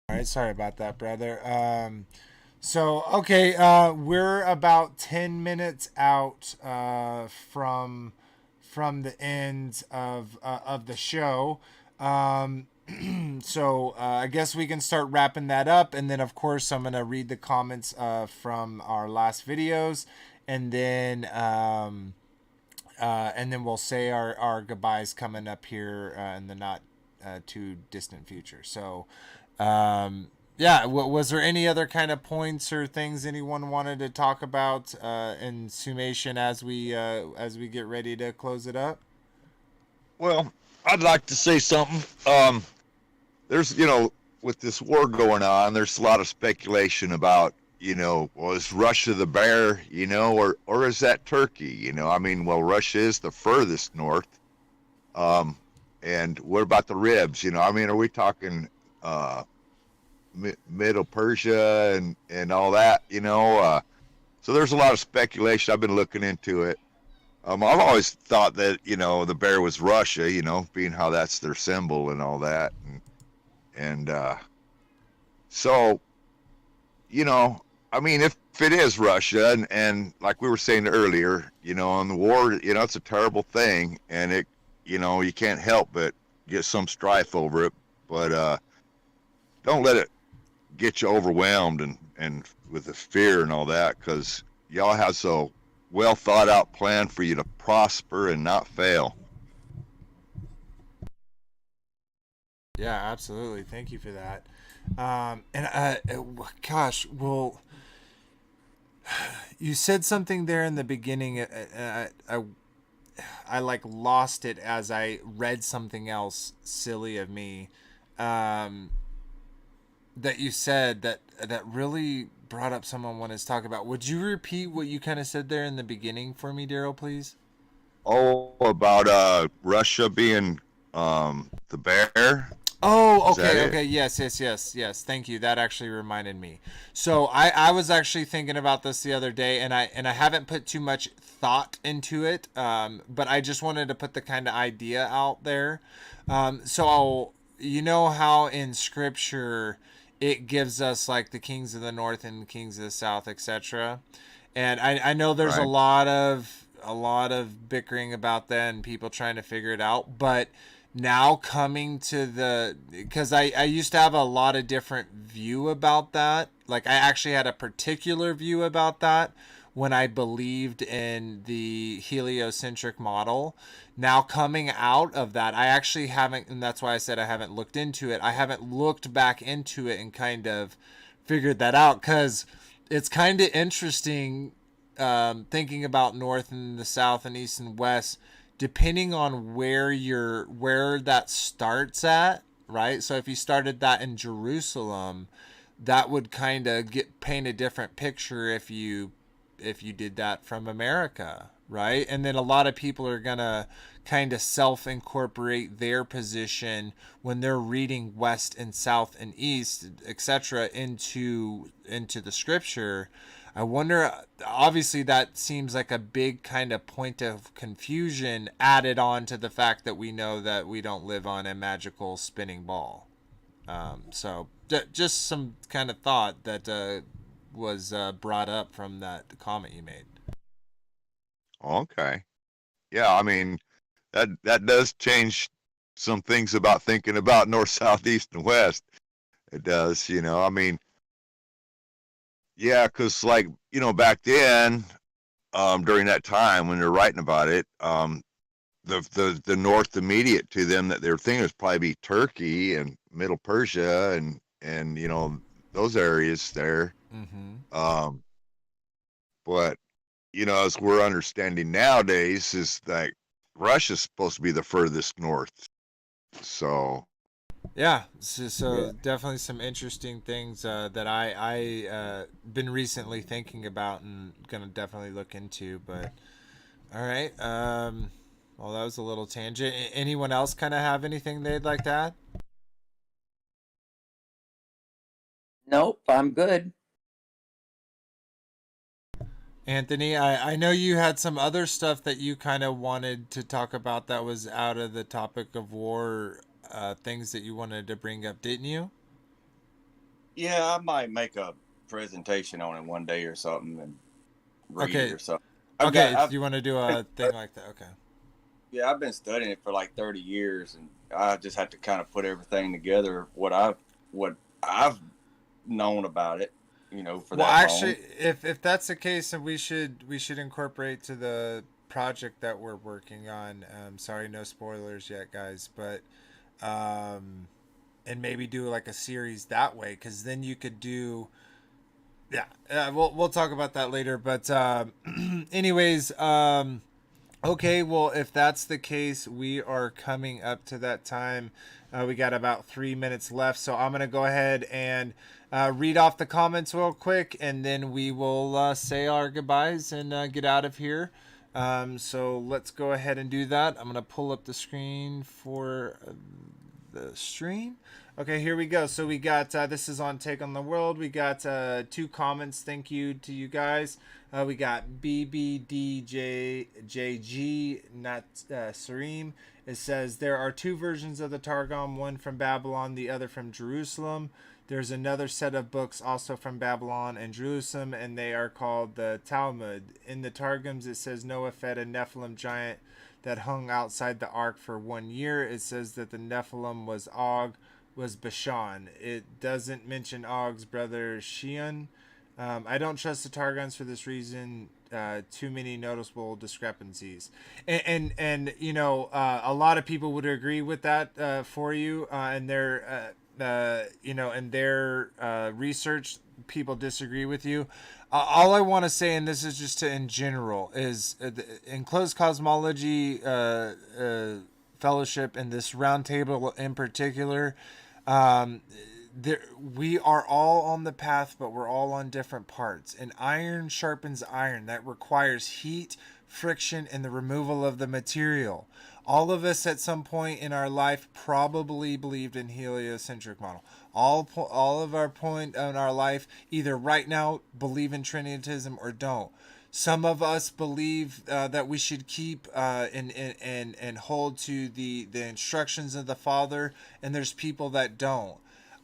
All right, sorry about that, brother. So okay, we're about 10 minutes out from the end of the show. So I guess we can start wrapping that up, and then of course I'm gonna read the comments from our last videos, and then we'll say our goodbyes coming up here in the not too distant future. So yeah, was there any other kind of points or things anyone wanted to talk about in summation as we get ready to close it up? Well, I'd like to say something. There's, with this war going on, there's a lot of speculation about, well, is Russia the bear, or is that Turkey? Well, Russia is the furthest north. And what about the ribs? Are we talking Middle Persia and all that, so there's a lot of speculation. I've been looking into it. I've always thought that, the bear was Russia, being how that's their symbol and all that. And so, if it is Russia and like we were saying earlier, on the war, it's a terrible thing, and it, you can't help but get some strife over it, but don't let it get you overwhelmed and with the fear and all that, because y'all have so well thought out plan for you to prosper and not fail. Yeah, absolutely. Thank you for that. Gosh, well, you said something there in the beginning. I like lost it as I read something else silly of me. Um, that you said that really brought up someone wanted to talk about. Would you repeat what you kind of said there in the beginning for me, Daryl, please? Oh, about Russia being the bear. Oh, Is that okay, it? okay, yes. Thank you. That actually reminded me. So I was actually thinking about this the other day, and I haven't put too much thought into it, but I just wanted to put the kind of idea out there. So you know how in Scripture it gives us like the kings of the north and the kings of the south, etc. And I know there's Right. a lot of bickering about that and people trying to figure it out, but now coming to the because I used to have a lot of different view about that. Like I actually had a particular view about that when I believed in the heliocentric model. Now coming out of that, I actually haven't, and that's why I said I haven't looked into it. I haven't looked back into it and kind of figured that out because it's kind of interesting, thinking about north and the south and east and west, depending on where that starts at, right? So if you started that in Jerusalem, that would kind of get paint a different picture if you did that from America, right? And then a lot of people are gonna kind of self incorporate their position when they're reading west and south and east, etc., into the scripture. I wonder, obviously that seems like a big kind of point of confusion added on to the fact that we know that we don't live on a magical spinning ball. Just some kind of thought that was brought up from that comment you made. Okay. Yeah, I mean that does change some things about thinking about north, south, east, and west. It does, you know. I mean, yeah, because like back then, during that time when they're writing about it, the north immediate to them that they were thinking was probably be Turkey and Middle Persia and those areas there. Mm-hmm. Um, but as we're understanding nowadays, is that Russia's supposed to be the furthest north. So Yeah, so yeah. definitely some interesting things that I been recently thinking about and gonna definitely look into. But all right, well that was a little tangent. Anyone else kind of have anything they'd like to add? Nope, I'm good. Anthony, I know you had some other stuff that you kind of wanted to talk about that was out of the topic of war, things that you wanted to bring up, didn't you? Yeah, I might make a presentation on it one day or something and read it Okay, or something. okay, if I've you want to do been, a thing like that, okay. yeah, I've been studying it for like 30 years, and I just had to kind of put everything together what I've known about it, for Well, that long. actually, if that's the case, then we should incorporate to the project that we're working on. Sorry, no spoilers yet, guys, but um, and maybe do like a series that way, because then you could do. Yeah, we'll talk about that later. But anyways, okay, well, if that's the case, we are coming up to that time. We got about 3 minutes left, so I'm going to go ahead and read off the comments real quick, and then we will say our goodbyes and get out of here. So let's go ahead and do that. I'm going to pull up the screen for the stream. Okay, here we go. So we got this is on Take on the World. We got two comments. Thank you to you guys. We got BBDJJG, not Sareem. It says there are two versions of the Targum, one from Babylon, the other from Jerusalem. There's another set of books also from Babylon and Jerusalem, and they are called the Talmud. In the Targums, it says Noah fed a Nephilim giant that hung outside the ark for 1 year. It says that the Nephilim was Og, was Bashan. It doesn't mention Og's brother Sheon. I don't trust the Targums for this reason. too many noticeable discrepancies, and you know, a lot of people would agree with that for you, and their you know, and their research. People disagree with you. All I want to say, and this is just to, in general, is in closed cosmology fellowship and this roundtable in particular. Um, there, we are all on the path, but we're all on different parts. And iron sharpens iron. That requires heat, friction, and the removal of the material. All of us at some point in our life probably believed in heliocentric model. All of our point in our life, either right now believe in Trinitism or don't. Some of us believe that we should keep and hold to the instructions of the Father, and there's people that don't.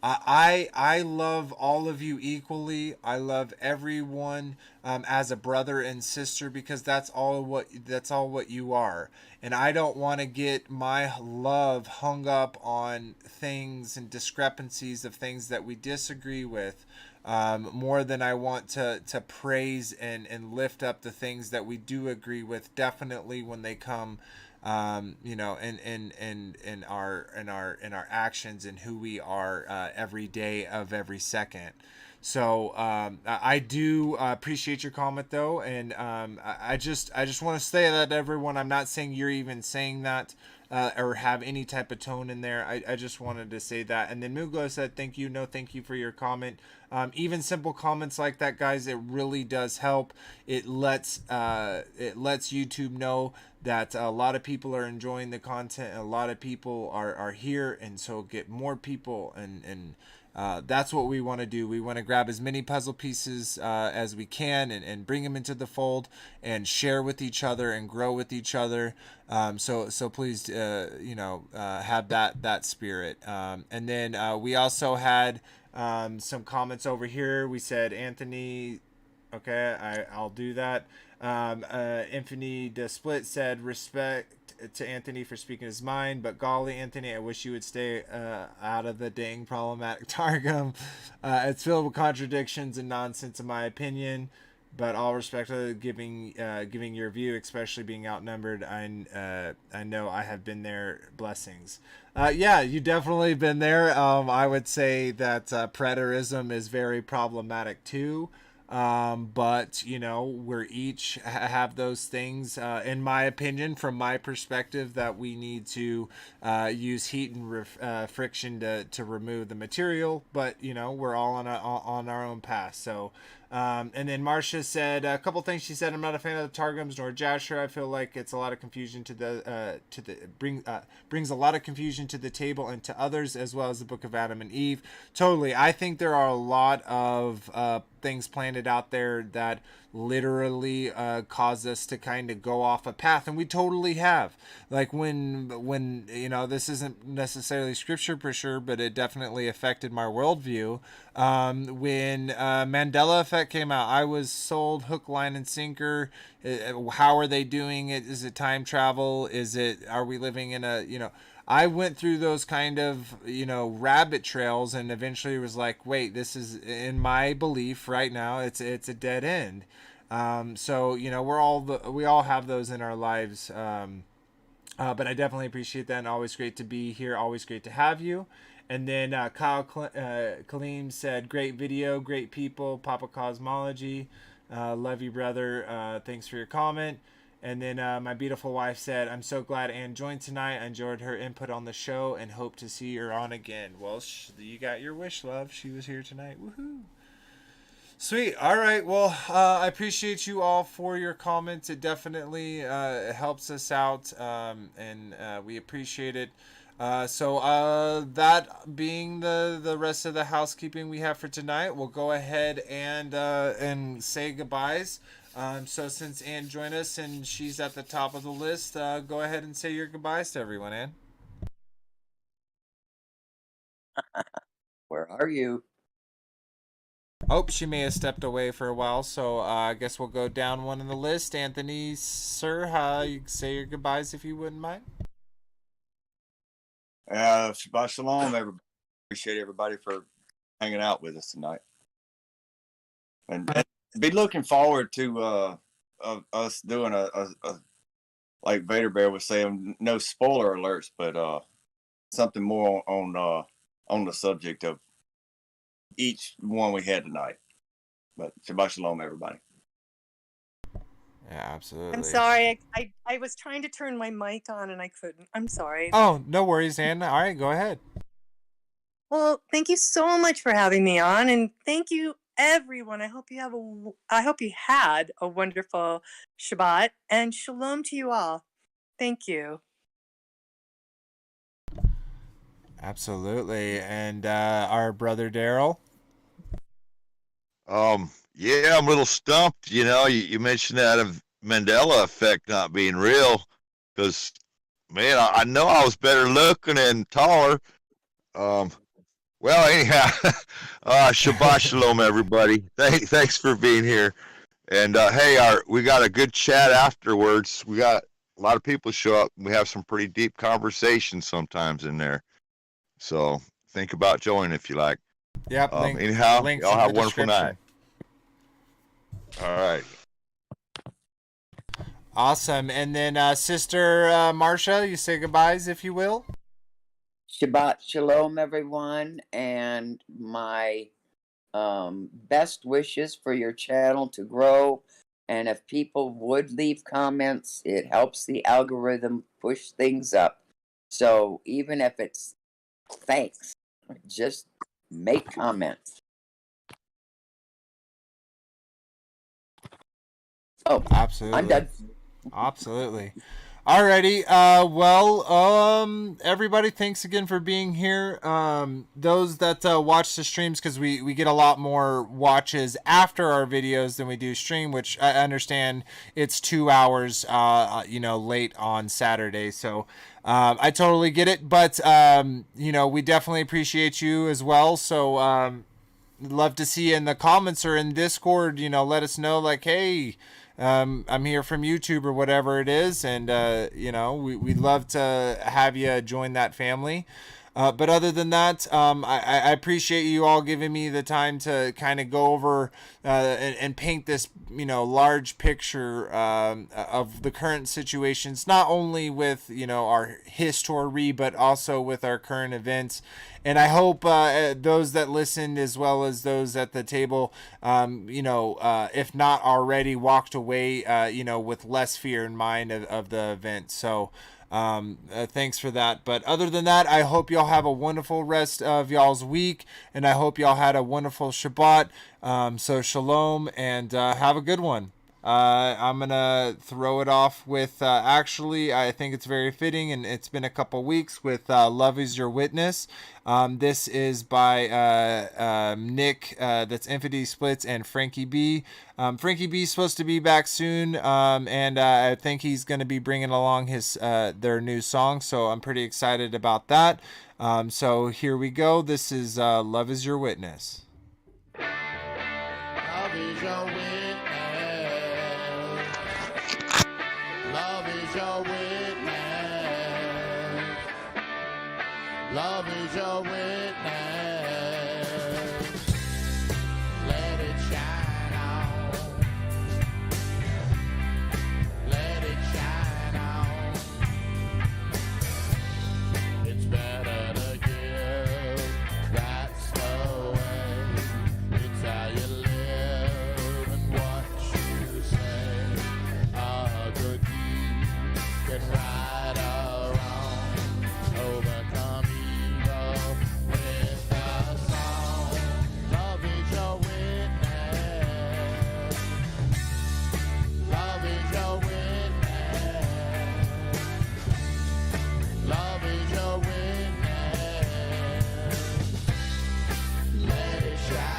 I love all of you equally. I love everyone as a brother and sister, because that's all what you are. And I don't want to get my love hung up on things and discrepancies of things that we disagree with, more than I want to praise and lift up the things that we do agree with. Definitely when they come, you know, in our actions and who we are every day of every second. So I do appreciate your comment though, and I just want to say that everyone. I'm not saying you're even saying that. Or have any type of tone in there. I just wanted to say that. And then Muglo said, thank you. No, thank you for your comment. Even simple comments like that, guys, it really does help. It lets YouTube know that a lot of people are enjoying the content. And a lot of people are here. And so get more people. And that's what we want to do. We want to grab as many puzzle pieces as we can and bring them into the fold and share with each other and grow with each other. So please, you know, have that spirit. And then we also had some comments over here. We said Anthony. Okay, I'll do that. Infinity the Split said respect to Anthony for speaking his mind, but golly, Anthony, I wish you would stay out of the dang problematic Targum. It's filled with contradictions and nonsense, in my opinion. But all respect to giving your view, especially being outnumbered. I know I have been there. Blessings. Yeah, you definitely been there. I would say that preterism is very problematic too. But you know, we're each have those things, in my opinion, from my perspective, that we need to use heat and friction to remove the material. But you know, we're all on our own path. So and then Marcia said a couple things. She said, I'm not a fan of the Targums nor Jasher. I feel like it's a lot of confusion brings a lot of confusion to the table and to others, as well as the book of Adam and Eve. Totally. I think there are a lot of things planted out there that literally cause us to kind of go off a path, and we totally have. Like when you know, this isn't necessarily scripture for sure, but it definitely affected my worldview. When Mandela Effect came out, I was sold hook, line, and sinker. How are they doing it? Is it time travel? Are we living in a, you know, I went through those kind of, you know, rabbit trails, and eventually was like, wait, this is, in my belief right now, it's a dead end. So you know, we all have those in our lives. But I definitely appreciate that, and always great to be here. Always great to have you. And then Kyle Kaleem said, great video, great people, Papa Cosmology. Love you, brother. Thanks for your comment. And then my beautiful wife said, I'm so glad Ann joined tonight. I enjoyed her input on the show and hope to see her on again. Well, you got your wish, love. She was here tonight. Woohoo. Sweet. All right. Well, I appreciate you all for your comments. It definitely helps us out, and we appreciate it. So that being the rest of the housekeeping we have for tonight, we'll go ahead and say goodbyes. So since Ann joined us and she's at the top of the list, go ahead and say your goodbyes to everyone, Ann. Where are you? Oh, she may have stepped away for a while, so I guess we'll go down one in the list. Anthony, sir, you can say your goodbyes if you wouldn't mind. Shabbat shalom, everybody. Appreciate everybody for hanging out with us tonight, and be looking forward to of us doing a like Vader Bear was saying, no spoiler alerts, but something more on the subject of each one we had tonight. But Shabbat Shalom, everybody. Yeah, absolutely. I'm sorry. I was trying to turn my mic on and I couldn't. I'm sorry. Oh, no worries, Anna. All right, go ahead. Well, thank you so much for having me on, and thank you everyone. I hope you had a wonderful Shabbat, and shalom to you all. Thank you. Absolutely. And our brother Daryl? Yeah, I'm a little stumped. You mentioned that of Mandela effect not being real, because man, I know I was better looking and taller. Well, anyhow, Shabbat Shalom, everybody. Thanks for being here. And hey, we got a good chat afterwards. We got a lot of people show up. We have some pretty deep conversations sometimes in there. So think about joining if you like. Yep. Anyhow, links y'all in have a the wonderful night. All right. Awesome. And then Sister Marcia, you say goodbyes, if you will. Shabbat Shalom, everyone, and my best wishes for your channel to grow. And if people would leave comments, it helps the algorithm push things up. So even if it's thanks, just make comments. Oh, absolutely. I'm done. Absolutely. Alrighty. Everybody, thanks again for being here. Those that watch the streams, because we get a lot more watches after our videos than we do stream, which I understand it's 2 hours, late on Saturday. So I totally get it. But, we definitely appreciate you as well. So love to see you in the comments or in Discord, let us know, like, hey, I'm here from YouTube or whatever it is, and we'd love to have you join that family. But other than that, I appreciate you all giving me the time to kind of go over and paint this, large picture of the current situations, not only with, our history, but also with our current events. And I hope those that listened, as well as those at the table, if not already, walked away, with less fear in mind of the event. So thanks for that. But other than that, I hope y'all have a wonderful rest of y'all's week, and I hope y'all had a wonderful Shabbat. So shalom, and have a good one. I'm gonna throw it off with actually, I think it's very fitting, and it's been a couple weeks, with Love Is Your Witness. This is by Nick, that's Infinity Splits, and Frankie B. Frankie B is supposed to be back soon, and I think he's going to be bringing along their new song, so I'm pretty excited about that. So here we go. This is Love Is Your Witness. Love is your witness. Love is your witness. Love is your witness. Let it shine out. Let it shine out. It's better to give. That's the way. It's how you live and what you say. A good deed can right a wrong, overcome evil with a song. Love is your witness. Love is your witness. Love is your witness. Let it shine.